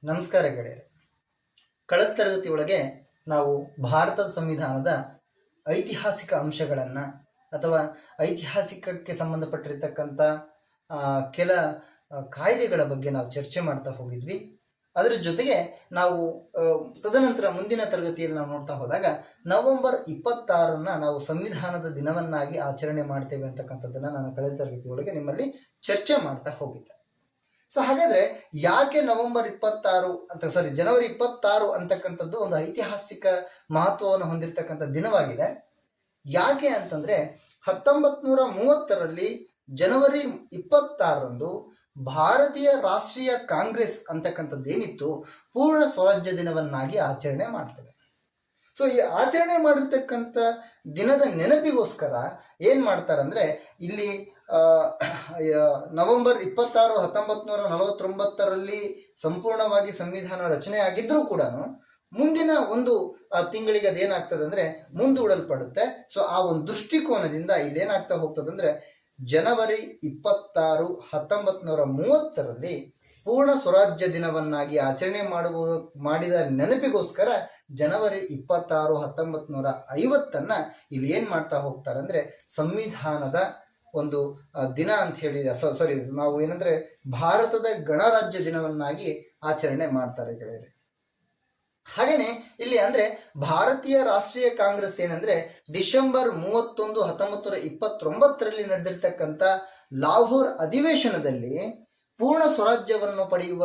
ನಮಸ್ಕಾರ ಗೆಳೆಯರೆ. ಕಳೆದ ತರಗತಿ ಒಳಗೆ ನಾವು ಭಾರತದ ಸಂವಿಧಾನದ ಐತಿಹಾಸಿಕ ಅಂಶಗಳನ್ನು ಅಥವಾ ಐತಿಹಾಸಿಕಕ್ಕೆ ಸಂಬಂಧಪಟ್ಟಿರ್ತಕ್ಕಂಥ ಕೆಲ ಕಾಯ್ದೆಗಳ ಬಗ್ಗೆ ನಾವು ಚರ್ಚೆ ಮಾಡ್ತಾ ಹೋಗಿದ್ವಿ. ಅದರ ಜೊತೆಗೆ ನಾವು ತದನಂತರ ಮುಂದಿನ ತರಗತಿಯಲ್ಲಿ ನಾವು ನೋಡ್ತಾ ಹೋದಾಗ ನವೆಂಬರ್ 26 ನಾವು ಸಂವಿಧಾನದ ದಿನವನ್ನಾಗಿ ಆಚರಣೆ ಮಾಡ್ತೇವೆ ಅಂತಕ್ಕಂಥದ್ದನ್ನು ನಾನು ಕಳೆದ ತರಗತಿ ಒಳಗೆ ನಿಮ್ಮಲ್ಲಿ ಚರ್ಚೆ ಮಾಡ್ತಾ ಹೋಗಿದ್ದೆ. ಸೊ ಹಾಗಾದ್ರೆ ಯಾಕೆ ಜನವರಿ 26 ಅಂತಕ್ಕಂಥದ್ದು ಒಂದು ಐತಿಹಾಸಿಕ ಮಹತ್ವವನ್ನು ಹೊಂದಿರತಕ್ಕಂಥ ದಿನವಾಗಿದೆ. ಯಾಕೆ ಅಂತಂದ್ರೆ 1930ರಲ್ಲಿ ಜನವರಿ 26ರಂದು ಭಾರತೀಯ ರಾಷ್ಟ್ರೀಯ ಕಾಂಗ್ರೆಸ್ ಅಂತಕ್ಕಂಥದ್ದೇನಿತ್ತು ಪೂರ್ಣ ಸ್ವರಾಜ್ಯ ದಿನವನ್ನಾಗಿ ಆಚರಣೆ ಮಾಡ್ತದೆ. ಸೊ ಈ ಆಚರಣೆ ಮಾಡಿರ್ತಕ್ಕಂಥ ದಿನದ ನೆನಪಿಗೋಸ್ಕರ ಏನು ಮಾಡ್ತಾರಂದ್ರೆ ಇಲ್ಲಿ ನವೆಂಬರ್ 26, 1949ರಲ್ಲಿ ಸಂಪೂರ್ಣವಾಗಿ ಸಂವಿಧಾನ ರಚನೆ ಆಗಿದ್ರೂ ಕೂಡ ಮುಂದಿನ ಒಂದು ತಿಂಗಳಿಗೆ ಅದೇನಾಗ್ತದೆ ಅಂದ್ರೆ ಮುಂದೂಡಲ್ಪಡುತ್ತೆ. ಸೊ ಆ ಒಂದು ದೃಷ್ಟಿಕೋನದಿಂದ ಇಲ್ಲಿ ಏನಾಗ್ತಾ ಹೋಗ್ತದೆ ಅಂದ್ರೆ ಜನವರಿ 26, 1930ರಲ್ಲಿ ಪೂರ್ಣ ಸ್ವರಾಜ್ಯ ದಿನವನ್ನಾಗಿ ಆಚರಣೆ ಮಾಡಿದ ನೆನಪಿಗೋಸ್ಕರ ಜನವರಿ 26, 1950 ಇಲ್ಲಿ ಏನು ಮಾಡ್ತಾ ಹೋಗ್ತಾರೆ ಅಂದರೆ ಸಂವಿಧಾನದ ಒಂದು ದಿನ ಅಂತ ಹೇಳಿ ನಾವು ಏನಂದ್ರೆ ಭಾರತದ ಗಣರಾಜ್ಯ ದಿನವನ್ನಾಗಿ ಆಚರಣೆ ಮಾಡ್ತಾರೆ ಗೆಳೆಯರೆ. ಹಾಗೇನೆ ಇಲ್ಲಿ ಅಂದ್ರೆ ಭಾರತೀಯ ರಾಷ್ಟ್ರೀಯ ಕಾಂಗ್ರೆಸ್ ಏನಂದ್ರೆ ಡಿಸೆಂಬರ್ 31, 1929ರಲ್ಲಿ ನಡೆದಿರ್ತಕ್ಕಂಥ ಲಾಹೋರ್ ಅಧಿವೇಶನದಲ್ಲಿ ಪೂರ್ಣ ಸ್ವರಾಜ್ಯವನ್ನು ಪಡೆಯುವ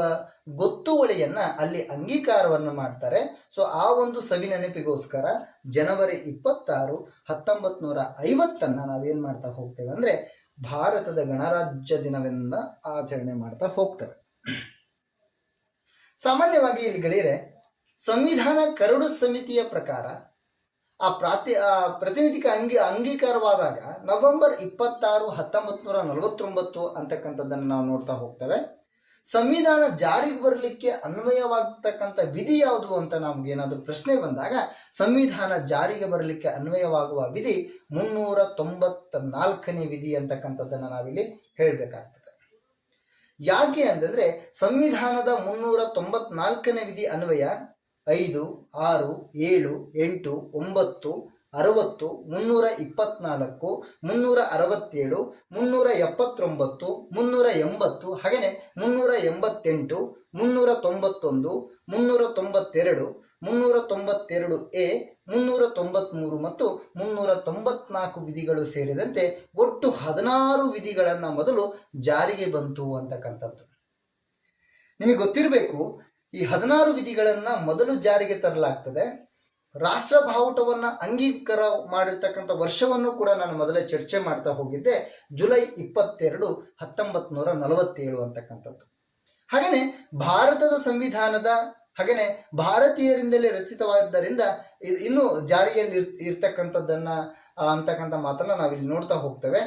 ಗೊತ್ತುವಳಿಯನ್ನ ಅಲ್ಲಿ ಅಂಗೀಕಾರವನ್ನು ಮಾಡ್ತಾರೆ. ಸೊ ಆ ಒಂದು ಸವಿ ನೆನಪಿಗೋಸ್ಕರ ಜನವರಿ 26, 1950 ನಾವೇನ್ ಮಾಡ್ತಾ ಹೋಗ್ತೇವೆ ಅಂದ್ರೆ ಭಾರತದ ಗಣರಾಜ್ಯ ದಿನವೆಂದ ಆಚರಣೆ ಮಾಡ್ತಾ ಹೋಗ್ತೇವೆ. ಸಾಮಾನ್ಯವಾಗಿ ಇಲ್ಲಿ ಗೆಳೆಯರೆ ಸಂವಿಧಾನ ಕರಡು ಸಮಿತಿಯ ಪ್ರಕಾರ ಪ್ರಾತಿನಿಧಿಕ ಅಂಗೀಕಾರವಾದಾಗ ನವೆಂಬರ್ 26, 1949 ಅಂತಕ್ಕಂಥದ್ದನ್ನು ನಾವು ನೋಡ್ತಾ ಹೋಗ್ತೇವೆ. ಸಂವಿಧಾನ ಜಾರಿಗೆ ಬರಲಿಕ್ಕೆ ಅನ್ವಯವಾಗತಕ್ಕಂಥ ವಿಧಿ ಯಾವುದು ಅಂತ ನಮ್ಗೇನಾದ್ರೂ ಪ್ರಶ್ನೆ ಬಂದಾಗ ಸಂವಿಧಾನ ಜಾರಿಗೆ ಬರಲಿಕ್ಕೆ ಅನ್ವಯವಾಗುವ ವಿಧಿ 394ನೇ ವಿಧಿ ಅಂತಕ್ಕಂಥದ್ದನ್ನು ನಾವಿಲ್ಲಿ ಹೇಳಬೇಕಾಗ್ತದೆ. ಯಾಕೆ ಅಂತಂದ್ರೆ ಸಂವಿಧಾನದ 394ನೇ ವಿಧಿ ಅನ್ವಯ 5, 6, 7, 8, 9, 60, 324, 367, 379, 380 ಹಾಗೆಯೇ 388, 391, 392, 392A, 393 ಮತ್ತು 394 ವಿಧಿಗಳು ಸೇರಿದಂತೆ ಒಟ್ಟು 16 ವಿಧಿಗಳನ್ನು ಮೊದಲು ಜಾರಿಗೆ ಬಂತು ಅಂತಕ್ಕಂಥದ್ದು ನಿಮಗೆ ಗೊತ್ತಿರಬೇಕು. ಈ 16 ವಿಧಿಗಳನ್ನು ಮೊದಲು ಜಾರಿಗೆ ತರಲಾಗ್ತದೆ. ರಾಷ್ಟ್ರ ಬಾವುಟವನ್ನ ಅಂಗೀಕಾರ ಮಾಡಿರ್ತಕ್ಕಂಥ ವರ್ಷವನ್ನು ಕೂಡ ನಾನು ಮೊದಲೇ ಚರ್ಚೆ ಮಾಡ್ತಾ ಹೋಗಿದ್ದೆ, ಜುಲೈ 22, 1947 ಅಂತಕ್ಕಂಥದ್ದು. ಹಾಗೇನೆ ಭಾರತದ ಸಂವಿಧಾನದ ಹಾಗೇನೆ ಭಾರತೀಯರಿಂದಲೇ ರಚಿತವಾದ್ದರಿಂದ ಇನ್ನೂ ಜಾರಿಯಲ್ಲಿ ಇರ್ತಕ್ಕಂಥದ್ದನ್ನ ಅಂತಕ್ಕಂಥ ಮಾತನ್ನ ನಾವಿಲ್ಲಿ ನೋಡ್ತಾ ಹೋಗ್ತೇವೆ.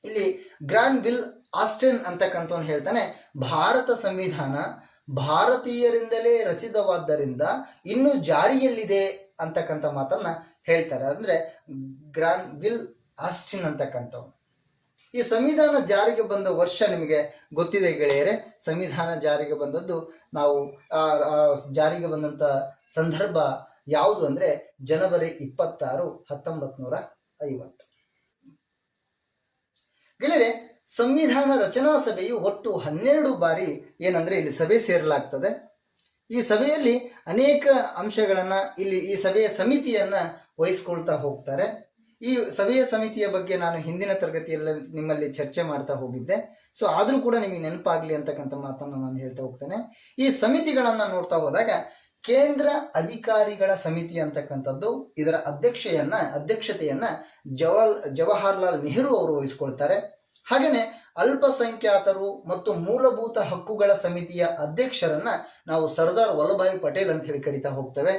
ಇಲ್ಲಿ ಗ್ರಾಂಡ್ ವಿಲ್ ಆಸ್ಟಿನ್ ಅಂತಕ್ಕಂಥವನು ಹೇಳ್ತಾನೆ, ಭಾರತ ಸಂವಿಧಾನ ಭಾರತೀಯರಿಂದಲೇ ರಚಿತವಾದ್ದರಿಂದ ಇನ್ನೂ ಜಾರಿಯಲ್ಲಿದೆ ಅಂತಕ್ಕಂಥ ಮಾತನ್ನ ಹೇಳ್ತಾರೆ. ಅಂದ್ರೆ ಗ್ರಾಂಡ್ ವಿಲ್ ಆಸ್ಟಿನ್ ಅಂತಕ್ಕಂಥವ್ರು. ಈ ಸಂವಿಧಾನ ಜಾರಿಗೆ ಬಂದ ವರ್ಷ ನಿಮಗೆ ಗೊತ್ತಿದೆ ಗೆಳೆಯರೆ. ಸಂವಿಧಾನ ಜಾರಿಗೆ ಬಂದದ್ದು ಜಾರಿಗೆ ಬಂದಂತ ಸಂದರ್ಭ ಯಾವುದು ಅಂದ್ರೆ ಜನವರಿ 26, 1950. ಗೆಳೆಯರೆ ಸಂವಿಧಾನ ರಚನಾ ಸಭೆಯು ಒಟ್ಟು 12 ಬಾರಿ ಏನಂದ್ರೆ ಇಲ್ಲಿ ಸಭೆ ಸೇರಲಾಗ್ತದೆ. ಈ ಸಭೆಯಲ್ಲಿ ಅನೇಕ ಅಂಶಗಳನ್ನ ಈ ಸಭೆಯ ಸಮಿತಿಯನ್ನ ವಹಿಸ್ಕೊಳ್ತಾ ಹೋಗ್ತಾರೆ. ಈ ಸಭೆಯ ಸಮಿತಿಯ ಬಗ್ಗೆ ನಾನು ಹಿಂದಿನ ತರಗತಿಯಲ್ಲಿ ನಿಮ್ಮಲ್ಲಿ ಚರ್ಚೆ ಮಾಡ್ತಾ ಹೋಗಿದ್ದೆ. ಸೊ ಆದ್ರೂ ಕೂಡ ನಿಮಗೆ ನೆನಪಾಗ್ಲಿ ಅಂತಕ್ಕಂಥ ಮಾತನ್ನು ನಾನು ಹೇಳ್ತಾ ಹೋಗ್ತೇನೆ. ಈ ಸಮಿತಿಗಳನ್ನ ನೋಡ್ತಾ ಹೋದಾಗ ಕೇಂದ್ರ ಅಧಿಕಾರಿಗಳ ಸಮಿತಿ ಅಂತಕ್ಕಂಥದ್ದು ಇದರ ಅಧ್ಯಕ್ಷತೆಯನ್ನ ಜವಾಹರ್ಲಾಲ್ ನೆಹರು ಅವರು ವಹಿಸ್ಕೊಳ್ತಾರೆ. ಹಾಗೇನೆ ಅಲ್ಪಸಂಖ್ಯಾತರು ಮತ್ತು ಮೂಲಭೂತ ಹಕ್ಕುಗಳ ಸಮಿತಿಯ ಅಧ್ಯಕ್ಷರನ್ನ ನಾವು ಸರ್ದಾರ್ ವಲ್ಲಭಾಯ್ ಪಟೇಲ್ ಅಂತ ಹೇಳಿ ಕರಿತಾ ಹೋಗ್ತೇವೆ.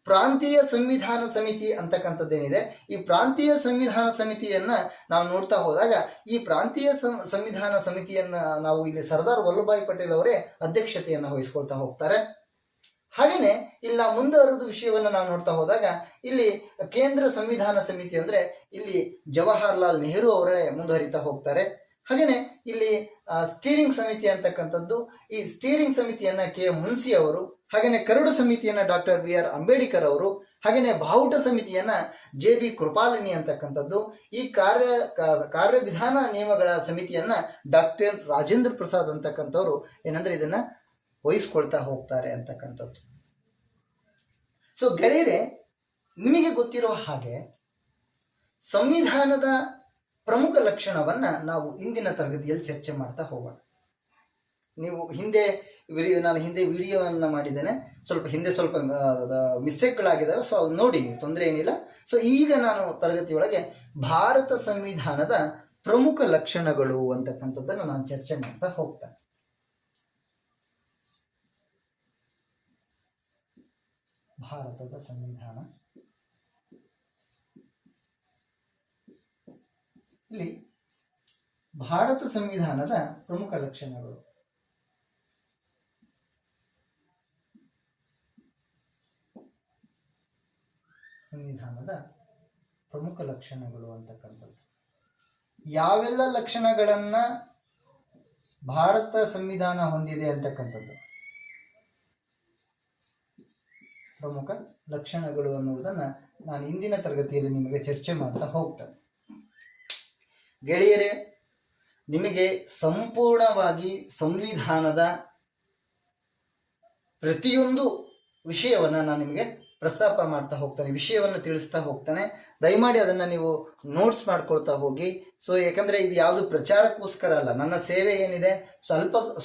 ಪ್ರಾಂತೀಯ ಸಂವಿಧಾನ ಸಮಿತಿ ಅಂತಕ್ಕಂಥದ್ದೇನಿದೆ, ಈ ಪ್ರಾಂತೀಯ ಸಂವಿಧಾನ ಸಮಿತಿಯನ್ನ ನಾವು ನೋಡ್ತಾ ಹೋದಾಗ ಈ ಪ್ರಾಂತೀಯ ಸಂವಿಧಾನ ಸಮಿತಿಯನ್ನ ನಾವು ಇಲ್ಲಿ ಸರ್ದಾರ್ ವಲ್ಲಭಾಯ್ ಪಟೇಲ್ ಅವರೇ ಅಧ್ಯಕ್ಷತೆಯನ್ನು ವಹಿಸ್ಕೊಳ್ತಾ ಹೋಗ್ತಾರೆ. ಹಾಗೇನೆ ಇಲ್ಲ ಮುಂದುವರೆದ ವಿಷಯವನ್ನ ನಾವು ನೋಡ್ತಾ ಹೋದಾಗ ಇಲ್ಲಿ ಕೇಂದ್ರ ಸಂವಿಧಾನ ಸಮಿತಿ ಅಂದ್ರೆ ಇಲ್ಲಿ ಜವಾಹರ್ಲಾಲ್ ನೆಹರು ಅವರೇ ಮುಂದುವರಿತಾ ಹೋಗ್ತಾರೆ. ಹಾಗೆಯೇ ಇಲ್ಲಿ ಸ್ಟೀರಿಂಗ್ ಸಮಿತಿ ಅಂತಕ್ಕಂಥದ್ದು, ಈ ಸ್ಟೀರಿಂಗ್ ಸಮಿತಿಯನ್ನ ಕೆ ಮುನ್ಸಿ ಅವರು, ಹಾಗೆಯೇ ಕರಡು ಸಮಿತಿಯನ್ನ ಡಾಕ್ಟರ್ BR ಅಂಬೇಡ್ಕರ್ ಅವರು, ಹಾಗೆಯೇ ಬಾವುಟ ಸಮಿತಿಯನ್ನ JB ಕೃಪಾಲಿನಿ ಅಂತಕ್ಕಂಥದ್ದು, ಈ ಕಾರ್ಯವಿಧಾನ ನಿಯಮಗಳ ಸಮಿತಿಯನ್ನ ಡಾಕ್ಟರ್ ರಾಜೇಂದ್ರ ಪ್ರಸಾದ್ ಅಂತಕ್ಕಂಥವ್ರು ಏನಂದ್ರೆ ಇದನ್ನ ವಹಿಸ್ಕೊಳ್ತಾ ಹೋಗ್ತಾರೆ ಅಂತಕ್ಕಂಥದ್ದು. ಸೊ ಗೆಳೆಯರೆ, ನಿಮಗೆ ಗೊತ್ತಿರೋ ಹಾಗೆ ಸಂವಿಧಾನದ ಪ್ರಮುಖ ಲಕ್ಷಣವನ್ನ ನಾವು ಇಂದಿನ ತರಗತಿಯಲ್ಲಿ ಚರ್ಚೆ ಮಾಡ್ತಾ ಹೋಗೋಣ. ನೀವು ನಾನು ಹಿಂದೆ ವಿಡಿಯೋವನ್ನು ಮಾಡಿದ್ದೇನೆ, ಸ್ವಲ್ಪ ಮಿಸ್ಟೇಕ್ಗಳಾಗಿದ್ದಾವೆ, ಸೊ ಅವು ನೋಡಿ, ನೀವು ತೊಂದರೆ ಏನಿಲ್ಲ. ಸೊ ಈಗ ನಾನು ತರಗತಿಯೊಳಗೆ ಭಾರತ ಸಂವಿಧಾನದ ಪ್ರಮುಖ ಲಕ್ಷಣಗಳು ಅಂತಕ್ಕಂಥದ್ದನ್ನು ನಾನು ಚರ್ಚೆ ಮಾಡ್ತಾ ಹೋಗ್ತೇನೆ. ಭಾರತದ ಸಂವಿಧಾನ, ಇಲ್ಲಿ ಭಾರತ ಸಂವಿಧಾನದ ಪ್ರಮುಖ ಲಕ್ಷಣಗಳು. ಸಂವಿಧಾನದ ಪ್ರಮುಖ ಲಕ್ಷಣಗಳು ಅಂತಕ್ಕಂಥದ್ದು ಯಾವೆಲ್ಲ ಲಕ್ಷಣಗಳನ್ನ ಭಾರತ ಸಂವಿಧಾನ ಹೊಂದಿದೆ ಅಂತಕ್ಕಂಥದ್ದು ಪ್ರಮುಖ ಲಕ್ಷಣಗಳು ಅನ್ನುವುದನ್ನು ನಾನು ಇಂದಿನ ತರಗತಿಯಲ್ಲಿ ನಿಮಗೆ ಚರ್ಚೆ ಮಾಡ್ತಾ ಹೋಗ್ತೇನೆ. ಗೆಳೆಯರೇ, ನಿಮಗೆ ಸಂಪೂರ್ಣವಾಗಿ ಸಂವಿಧಾನದ ಪ್ರತಿಯೊಂದು ವಿಷಯವನ್ನು ನಾನು ನಿಮಗೆ ಪ್ರಸ್ತಾಪ ಮಾಡ್ತಾ ಹೋಗ್ತಾನೆ, ವಿಷಯವನ್ನು ತಿಳಿಸ್ತಾ ಹೋಗ್ತಾನೆ. ದಯಮಾಡಿ ಅದನ್ನು ನೀವು ನೋಟ್ಸ್ ಮಾಡ್ಕೊಳ್ತಾ ಹೋಗಿ. ಸೊ ಯಾಕಂದರೆ ಇದು ಯಾವುದು ಪ್ರಚಾರಕ್ಕೋಸ್ಕರ ಅಲ್ಲ, ನನ್ನ ಸೇವೆ ಏನಿದೆ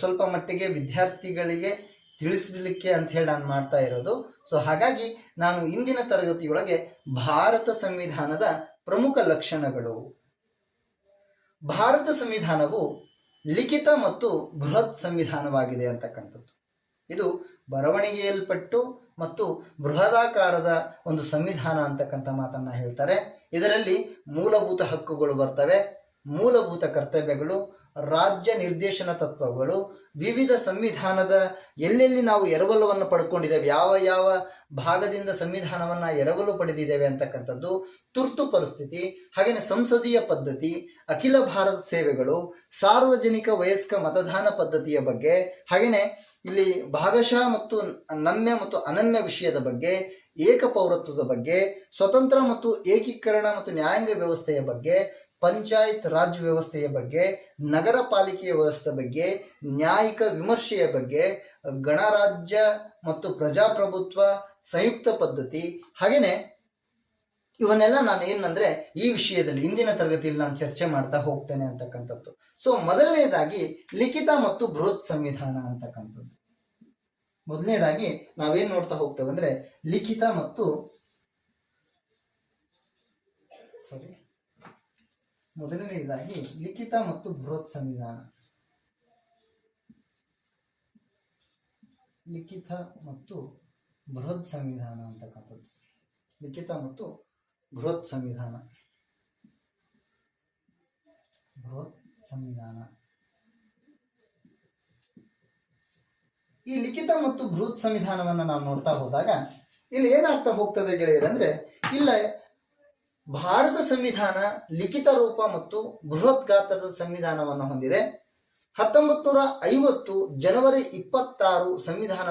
ಸ್ವಲ್ಪ ಮಟ್ಟಿಗೆ ವಿದ್ಯಾರ್ಥಿಗಳಿಗೆ ತಿಳಿಸಲಿಕ್ಕೆ ಅಂತ ಹೇಳಿ ನಾನು ಮಾಡ್ತಾ ಇರೋದು. ಸೊ ಹಾಗಾಗಿ ನಾನು ಇಂದಿನ ತರಗತಿಯೊಳಗೆ ಭಾರತ ಸಂವಿಧಾನದ ಪ್ರಮುಖ ಲಕ್ಷಣಗಳು. ಭಾರತ ಸಂವಿಧಾನವು ಲಿಖಿತ ಮತ್ತು ಬೃಹತ್ ಸಂವಿಧಾನವಾಗಿದೆ ಅಂತಕ್ಕಂಥದ್ದು. ಇದು ಬರವಣಿಗೆಯಲ್ಪಟ್ಟು ಮತ್ತು ಬೃಹದಾಕಾರದ ಒಂದು ಸಂವಿಧಾನ ಅಂತಕ್ಕಂಥ ಮಾತನ್ನ ಹೇಳ್ತಾರೆ. ಇದರಲ್ಲಿ ಮೂಲಭೂತ ಹಕ್ಕುಗಳು ಬರ್ತವೆ, ಮೂಲಭೂತ ಕರ್ತವ್ಯಗಳು, ರಾಜ್ಯ ನಿರ್ದೇಶನ ತತ್ವಗಳು, ವಿವಿಧ ಸಂವಿಧಾನದ ಎಲ್ಲೆಲ್ಲಿ ನಾವು ಎರವಲವನ್ನು ಪಡ್ಕೊಂಡಿದ್ದೇವೆ, ಯಾವ ಭಾಗದಿಂದ ಸಂವಿಧಾನವನ್ನು ಎರವಲು ಪಡೆದಿದ್ದೇವೆ ಅಂತಕ್ಕಂಥದ್ದು, ತುರ್ತು ಪರಿಸ್ಥಿತಿ, ಹಾಗೆಯೇ ಸಂಸದೀಯ ಪದ್ಧತಿ, ಅಖಿಲ ಭಾರತ ಸೇವೆಗಳು, ಸಾರ್ವಜನಿಕ ವಯಸ್ಕ ಮತದಾನ ಪದ್ಧತಿಯ ಬಗ್ಗೆ, ಹಾಗೆಯೇ ಇಲ್ಲಿ ಭಾಗಶಃ ಮತ್ತು ನಮ್ಯ ಮತ್ತು ಅನನ್ಯ ವಿಷಯದ ಬಗ್ಗೆ, ಏಕಪೌರತ್ವದ ಬಗ್ಗೆ, ಸ್ವತಂತ್ರ ಮತ್ತು ಏಕೀಕರಣ ಮತ್ತು ನ್ಯಾಯಾಂಗ ವ್ಯವಸ್ಥೆಯ ಬಗ್ಗೆ, ಪಂಚಾಯತ್ ರಾಜ್ ವ್ಯವಸ್ಥೆಯ ಬಗ್ಗೆ, ನಗರ ಪಾಲಿಕೆಯ ವ್ಯವಸ್ಥೆ ಬಗ್ಗೆ, ನ್ಯಾಯಿಕ ವಿಮರ್ಶೆಯ ಬಗ್ಗೆ, ಗಣರಾಜ್ಯ ಮತ್ತು ಪ್ರಜಾಪ್ರಭುತ್ವ, ಸಂಯುಕ್ತ ಪದ್ಧತಿ, ಹಾಗೆಯೇ ಇವನ್ನೆಲ್ಲ ನಾನು ಏನಂದ್ರೆ ಈ ವಿಷಯದಲ್ಲಿ ಇಂದಿನ ತರಗತಿಯಲ್ಲಿ ನಾನು ಚರ್ಚೆ ಮಾಡ್ತಾ ಹೋಗ್ತೇನೆ ಅಂತಕ್ಕಂಥದ್ದು. ಸೊ ಮೊದಲನೇದಾಗಿ ಲಿಖಿತ ಮತ್ತು ಬೃಹತ್ ಸಂವಿಧಾನ ಅಂತಕ್ಕಂಥದ್ದು. ಮೊದಲನೇದಾಗಿ ನಾವೇನ್ ನೋಡ್ತಾ ಹೋಗ್ತೇವೆ ಅಂದ್ರೆ ಲಿಖಿತ ಮತ್ತು ಮೊದಲನೇದಾಗಿ ಲಿಖಿತ ಮತ್ತು ಬೃಹತ್ ಸಂವಿಧಾನ. ಲಿಖಿತ ಮತ್ತು ಬೃಹತ್ ಸಂವಿಧಾನ ಅಂತಕ್ಕಂಥದ್ದು. ಲಿಖಿತ ಮತ್ತು ಬೃಹತ್ ಸಂವಿಧಾನ. ಬೃಹತ್ ಸಂವಿಧಾನ. ಈ ಲಿಖಿತ ಮತ್ತು ಬೃಹತ್ ಸಂವಿಧಾನವನ್ನು ನಾವು ನೋಡ್ತಾ ಹೋದಾಗ ಇಲ್ಲಿ ಏನಾಗ್ತಾ ಹೋಗ್ತದೆ ಗೆಳೆಯರಂದ್ರೆ, ಇಲ್ಲ ಭಾರತ ಸಂವಿಧಾನ ಲಿಖಿತ ರೂಪ ಮತ್ತು ಬೃಹತ್ ಗಾತ್ರದ ಸಂವಿಧಾನವನ್ನು ಹೊಂದಿದೆ. 1950 ಜನವರಿ 26 ಸಂವಿಧಾನ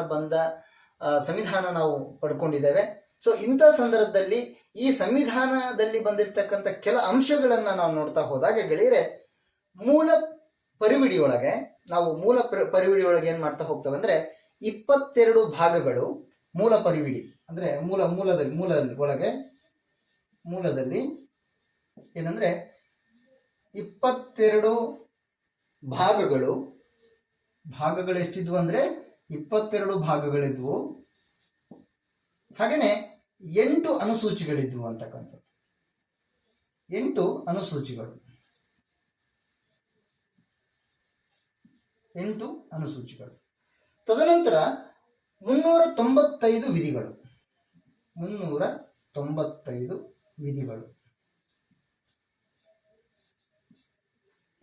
ನಾವು ಪಡ್ಕೊಂಡಿದ್ದೇವೆ. ಸೊ ಇಂಥ ಸಂದರ್ಭದಲ್ಲಿ ಈ ಸಂವಿಧಾನದಲ್ಲಿ ಬಂದಿರತಕ್ಕಂಥ ಕೆಲ ಅಂಶಗಳನ್ನು ನಾವು ನೋಡ್ತಾ ಹೋದಾಗ ಗೆಳೆಯರೆ, ಮೂಲ ಪರಿವಿಡಿಯೊಳಗೆ ಏನು ಮಾಡ್ತಾ ಹೋಗ್ತೇವೆ ಅಂದ್ರೆ 22 ಭಾಗಗಳು ಮೂಲ ಪರಿವಿಡಿ ಅಂದ್ರೆ ಮೂಲದಲ್ಲಿ ಏನಂದ್ರೆ 22 ಭಾಗಗಳು ಎಷ್ಟಿದ್ವು ಅಂದ್ರೆ 22 ಭಾಗಗಳಿದ್ವು. ಹಾಗೇನೆ 8 ಅನುಸೂಚಿಗಳಿದ್ವು ಅಂತಕ್ಕಂಥದ್ದು. 8 ಅನುಸೂಚಿಗಳು. 8 ಅನುಸೂಚಿಗಳು. ತದನಂತರ 395 ವಿಧಿಗಳು. 395 ವಿಧಿಗಳು.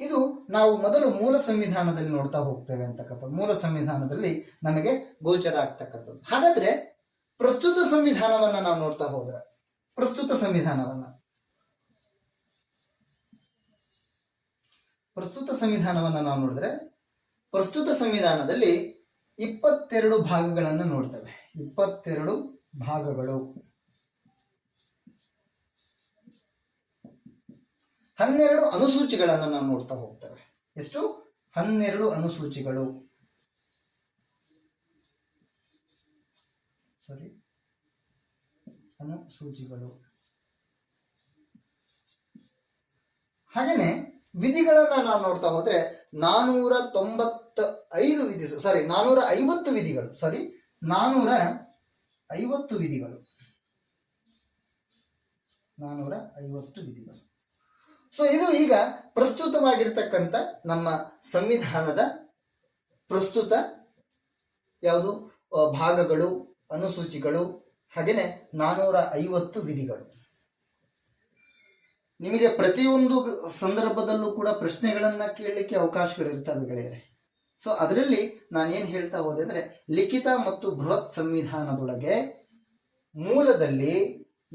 ಇದು ನಾವು ಮೊದಲು ಮೂಲ ಸಂವಿಧಾನದಲ್ಲಿ ನೋಡ್ತಾ ಹೋಗ್ತೇವೆ ಅಂತಕ್ಕಂಥದ್ದು. ಮೂಲ ಸಂವಿಧಾನದಲ್ಲಿ ನಮಗೆ ಗೋಚರ ಆಗ್ತಕ್ಕಂಥದ್ದು. ಹಾಗಾದ್ರೆ ಪ್ರಸ್ತುತ ಸಂವಿಧಾನವನ್ನ ನಾವು ನೋಡ್ತಾ ಹೋದ್ರೆ, ಪ್ರಸ್ತುತ ಸಂವಿಧಾನವನ್ನು ನಾವು ನೋಡಿದ್ರೆ ಪ್ರಸ್ತುತ ಸಂವಿಧಾನದಲ್ಲಿ 22 ಭಾಗಗಳನ್ನು ನೋಡ್ತೇವೆ. 22 ಭಾಗಗಳು, 12 ಅನುಸೂಚಿಗಳನ್ನು ನಾವು ನೋಡ್ತಾ ಹೋಗ್ತೇವೆ. ಎಷ್ಟು? 12 ಅನುಸೂಚಿಗಳು. ಅನುಸೂಚಿಗಳು. ಹಾಗೇನೆ ವಿಧಿಗಳನ್ನ ನಾವು ನೋಡ್ತಾ ಹೋದ್ರೆ 450 ವಿಧಿಗಳು. 450 ವಿಧಿಗಳು. ಸೊ ಇದು ಈಗ ಪ್ರಸ್ತುತವಾಗಿರ್ತಕ್ಕಂಥ ನಮ್ಮ ಸಂವಿಧಾನದ ಪ್ರಸ್ತುತ ಯಾವುದು ಭಾಗಗಳು, ಅನುಸೂಚಿಗಳು, ಹಾಗೇನೆ 450 ವಿಧಿಗಳು. ನಿಮಗೆ ಪ್ರತಿಯೊಂದು ಸಂದರ್ಭದಲ್ಲೂ ಕೂಡ ಪ್ರಶ್ನೆಗಳನ್ನ ಕೇಳಲಿಕ್ಕೆ ಅವಕಾಶಗಳಿರ್ತವೆ ಗೆಳೆಯರೆ. ಸೊ ಅದರಲ್ಲಿ ನಾನೇನು ಹೇಳ್ತಾ ಹೋದೆ ಅಂದರೆ, ಲಿಖಿತ ಮತ್ತು ಬೃಹತ್ ಸಂವಿಧಾನದೊಳಗೆ ಮೂಲದಲ್ಲಿ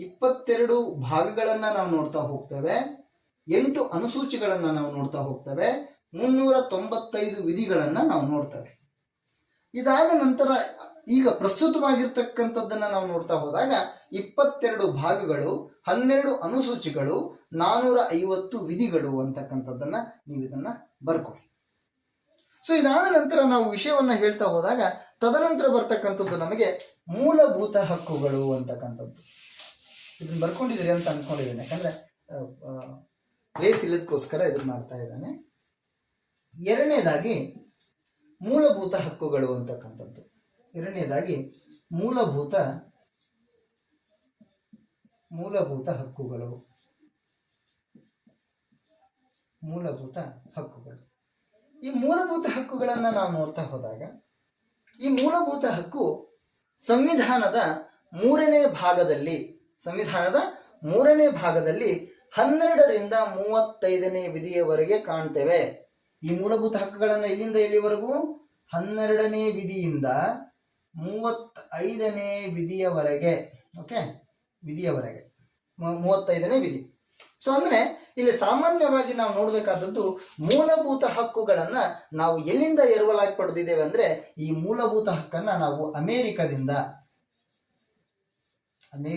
22 ಭಾಗಗಳನ್ನು ನಾವು ನೋಡ್ತಾ ಹೋಗ್ತೇವೆ, 8 ಅನುಸೂಚಿಗಳನ್ನು ನಾವು ನೋಡ್ತಾ ಹೋಗ್ತೇವೆ, 395 ವಿಧಿಗಳನ್ನು ನಾವು ನೋಡ್ತೇವೆ. ಇದಾದ ನಂತರ ಈಗ ಪ್ರಸ್ತುತವಾಗಿರ್ತಕ್ಕಂಥದ್ದನ್ನು ನಾವು ನೋಡ್ತಾ ಹೋದಾಗ 22 ಭಾಗಗಳು, 12 ಅನುಸೂಚಿಗಳು, 450 ವಿಧಿಗಳು ಅಂತಕ್ಕಂಥದ್ದನ್ನು ನೀವು ಇದನ್ನು ಬರ್ಕೊಳ್ಳಿ. ಸೊ ಇದಾದ ನಂತರ ನಾವು ವಿಷಯವನ್ನು ಹೇಳ್ತಾ ಹೋದಾಗ ತದನಂತರ ಬರ್ತಕ್ಕಂಥದ್ದು ನಮಗೆ ಮೂಲಭೂತ ಹಕ್ಕುಗಳು ಅಂತಕ್ಕಂಥದ್ದು. ಇದನ್ನು ಬರ್ಕೊಂಡಿದ್ದೀರಿ ಅಂತ ಅಂದ್ಕೊಂಡಿದ್ದೇನೆ, ಯಾಕಂದರೆ ಪ್ಲೇಸ್ ಇಲ್ಲದಕ್ಕೋಸ್ಕರ ಇದನ್ನು ಮಾಡ್ತಾ ಇದ್ದಾನೆ. ಎರಡನೇದಾಗಿ ಮೂಲಭೂತ ಹಕ್ಕುಗಳು ಅಂತಕ್ಕಂಥದ್ದು. ಎರಡನೇದಾಗಿ ಮೂಲಭೂತ ಹಕ್ಕುಗಳು. ಈ ಮೂಲಭೂತ ಹಕ್ಕುಗಳನ್ನು ನಾವು ನೋಡ್ತಾ ಹೋದಾಗ ಈ ಮೂಲಭೂತ ಹಕ್ಕು ಸಂವಿಧಾನದ 3ನೇ ಭಾಗದಲ್ಲಿ 12ರಿಂದ 35ನೇ ವಿಧಿಯವರೆಗೆ ಕಾಣ್ತೇವೆ. ಈ ಮೂಲಭೂತ ಹಕ್ಕುಗಳನ್ನು ಇಲ್ಲಿಂದ ಇಲ್ಲಿವರೆಗೂ 12ನೇ ವಿಧಿಯಿಂದ 35ನೇ ವಿಧಿಯವರೆಗೆ, ಓಕೆ, 35ನೇ ವಿಧಿ. ಸೊ ಅಂದರೆ ಇಲ್ಲಿ ಸಾಮಾನ್ಯವಾಗಿ ನಾವು ನೋಡಬೇಕಾದದ್ದು ಮೂಲಭೂತ ಹಕ್ಕುಗಳನ್ನು ನಾವು ಎಲ್ಲಿಂದ ಎರವಲಾಗಿ ಪಡೆದಿದ್ದೇವೆ ಅಂದರೆ, ಈ ಮೂಲಭೂತ ಹಕ್ಕನ್ನು ನಾವು ಅಮೇರಿಕಾದಿಂದ ಅಂದರೆ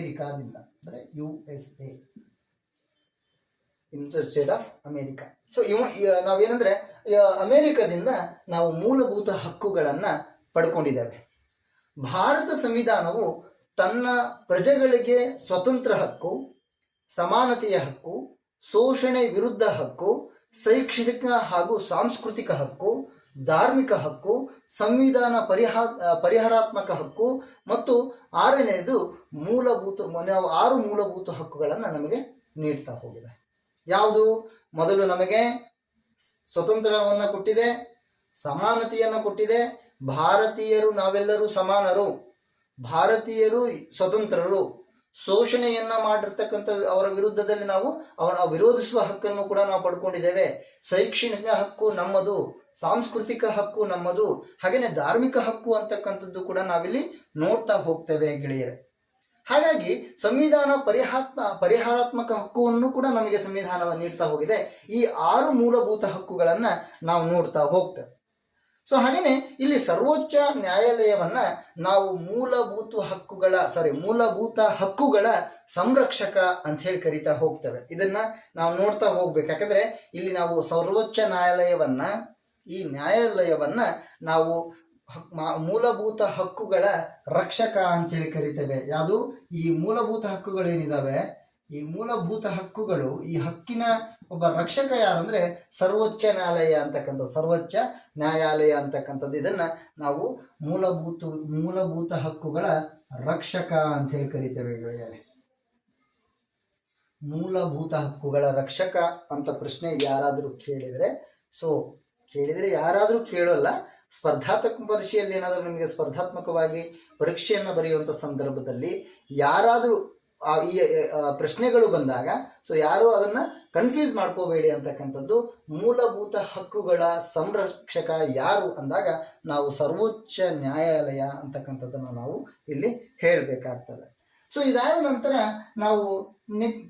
USA, United State of America. So ನಾವೇನಂದ್ರೆ ಅಮೇರಿಕಾದಿಂದ ನಾವು ಮೂಲಭೂತ ಹಕ್ಕುಗಳನ್ನು ಪಡ್ಕೊಂಡಿದ್ದೇವೆ. ಭಾರತ ಸಂವಿಧಾನವು ತನ್ನ ಪ್ರಜೆಗಳಿಗೆ ಸ್ವತಂತ್ರ ಹಕ್ಕು, ಸಮಾನತೆಯ ಹಕ್ಕು, ಶೋಷಣೆ ವಿರುದ್ಧ ಹಕ್ಕು, ಶೈಕ್ಷಣಿಕ ಹಾಗೂ ಸಾಂಸ್ಕೃತಿಕ ಹಕ್ಕು, ಧಾರ್ಮಿಕ ಹಕ್ಕು, ಸಂವಿಧಾನ ಪರಿಹಾರಾತ್ಮಕ ಹಕ್ಕು ಮತ್ತು 6ನೇದು ನಾವು 6 ಮೂಲಭೂತ ಹಕ್ಕುಗಳನ್ನು ನಮಗೆ ನೀಡ್ತಾ ಹೋಗಿದೆ. ಯಾವುದು? ಮೊದಲು ನಮಗೆ ಸ್ವತಂತ್ರವನ್ನು ಕೊಟ್ಟಿದೆ, ಸಮಾನತೆಯನ್ನು ಕೊಟ್ಟಿದೆ, ಭಾರತೀಯರು ನಾವೆಲ್ಲರೂ ಸಮಾನರು, ಭಾರತೀಯರು ಸ್ವತಂತ್ರರು, ಶೋಷಣೆಯನ್ನ ಮಾಡಿರ್ತಕ್ಕಂಥ ಅವರ ವಿರುದ್ಧದಲ್ಲಿ ನಾವು ವಿರೋಧಿಸುವ ಹಕ್ಕನ್ನು ಕೂಡ ನಾವು ಪಡ್ಕೊಂಡಿದ್ದೇವೆ, ಶೈಕ್ಷಣಿಕ ಹಕ್ಕು ನಮ್ಮದು, ಸಾಂಸ್ಕೃತಿಕ ಹಕ್ಕು ನಮ್ಮದು, ಹಾಗೆಯೇ ಧಾರ್ಮಿಕ ಹಕ್ಕು ಅಂತಕ್ಕಂಥದ್ದು ಕೂಡ ನಾವಿಲ್ಲಿ ನೋಡ್ತಾ ಹೋಗ್ತೇವೆ ಗೆಳೆಯರೆ. ಹಾಗಾಗಿ ಸಂವಿಧಾನ ಪರಿಹಾರಾತ್ಮಕ ಹಕ್ಕುವನ್ನು ಕೂಡ ನಮಗೆ ಸಂವಿಧಾನವನ್ನು ನೀಡ್ತಾ ಹೋಗಿದೆ. ಈ 6 ಮೂಲಭೂತ ಹಕ್ಕುಗಳನ್ನು ನಾವು ನೋಡ್ತಾ ಹೋಗ್ತೇವೆ. ಸೊ ಹಾಗೆಯೇ ಇಲ್ಲಿ ಸರ್ವೋಚ್ಚ ನ್ಯಾಯಾಲಯವನ್ನ ನಾವು ಮೂಲಭೂತ ಹಕ್ಕುಗಳ ಸಂರಕ್ಷಕ ಅಂತ ಹೇಳಿ ಕರಿತಾ ಹೋಗ್ತೇವೆ. ಇದನ್ನ ನಾವು ನೋಡ್ತಾ ಹೋಗ್ಬೇಕು. ಯಾಕಂದ್ರೆ ಇಲ್ಲಿ ನಾವು ಸರ್ವೋಚ್ಚ ನ್ಯಾಯಾಲಯವನ್ನ ನಾವು ಮೂಲಭೂತ ಹಕ್ಕುಗಳ ರಕ್ಷಕ ಅಂತ ಹೇಳಿ ಕರಿತೇವೆ. ಯಾವುದು? ಈ ಮೂಲಭೂತ ಹಕ್ಕುಗಳೇನಿದಾವೆ, ಈ ಮೂಲಭೂತ ಹಕ್ಕುಗಳು, ಈ ಹಕ್ಕಿನ ಒಬ್ಬ ರಕ್ಷಕ ಯಾರಂದ್ರೆ ಸರ್ವೋಚ್ಚ ನ್ಯಾಯಾಲಯ ಅಂತಕ್ಕಂಥದ್ದು. ಇದನ್ನ ನಾವು ಮೂಲಭೂತ ಹಕ್ಕುಗಳ ರಕ್ಷಕ ಅಂತ ಹೇಳಿ ಕರಿತೇವೆ ಗೆಳೆಯರೆ. ಮೂಲಭೂತ ಹಕ್ಕುಗಳ ರಕ್ಷಕ ಅಂತ ಪ್ರಶ್ನೆ ಯಾರಾದರೂ ಕೇಳಿದ್ರೆ ಯಾರಾದರೂ ಕೇಳೋಲ್ಲ. ಸ್ಪರ್ಧಾತ್ಮಕ ಪರೀಕ್ಷೆಯಲ್ಲಿ ಏನಾದರೂ ನಿಮಗೆ ಸ್ಪರ್ಧಾತ್ಮಕವಾಗಿ ಪರೀಕ್ಷೆಯನ್ನು ಬರೆಯುವಂಥ ಸಂದರ್ಭದಲ್ಲಿ ಯಾರಾದರೂ ಈ ಪ್ರಶ್ನೆಗಳು ಬಂದಾಗ ಯಾರು ಅದನ್ನ ಕನ್ಫ್ಯೂಸ್ ಮಾಡ್ಕೋಬೇಡಿ ಅಂತಕ್ಕಂಥದ್ದು. ಮೂಲಭೂತ ಹಕ್ಕುಗಳ ಸಂರಕ್ಷಕ ಯಾರು ಅಂದಾಗ ನಾವು ಸರ್ವೋಚ್ಚ ನ್ಯಾಯಾಲಯ ಅಂತಕ್ಕಂಥದ್ದನ್ನು ನಾವು ಇಲ್ಲಿ ಹೇಳಬೇಕಾಗ್ತದೆ. ಸೊ ಇದಾದ ನಂತರ ನಾವು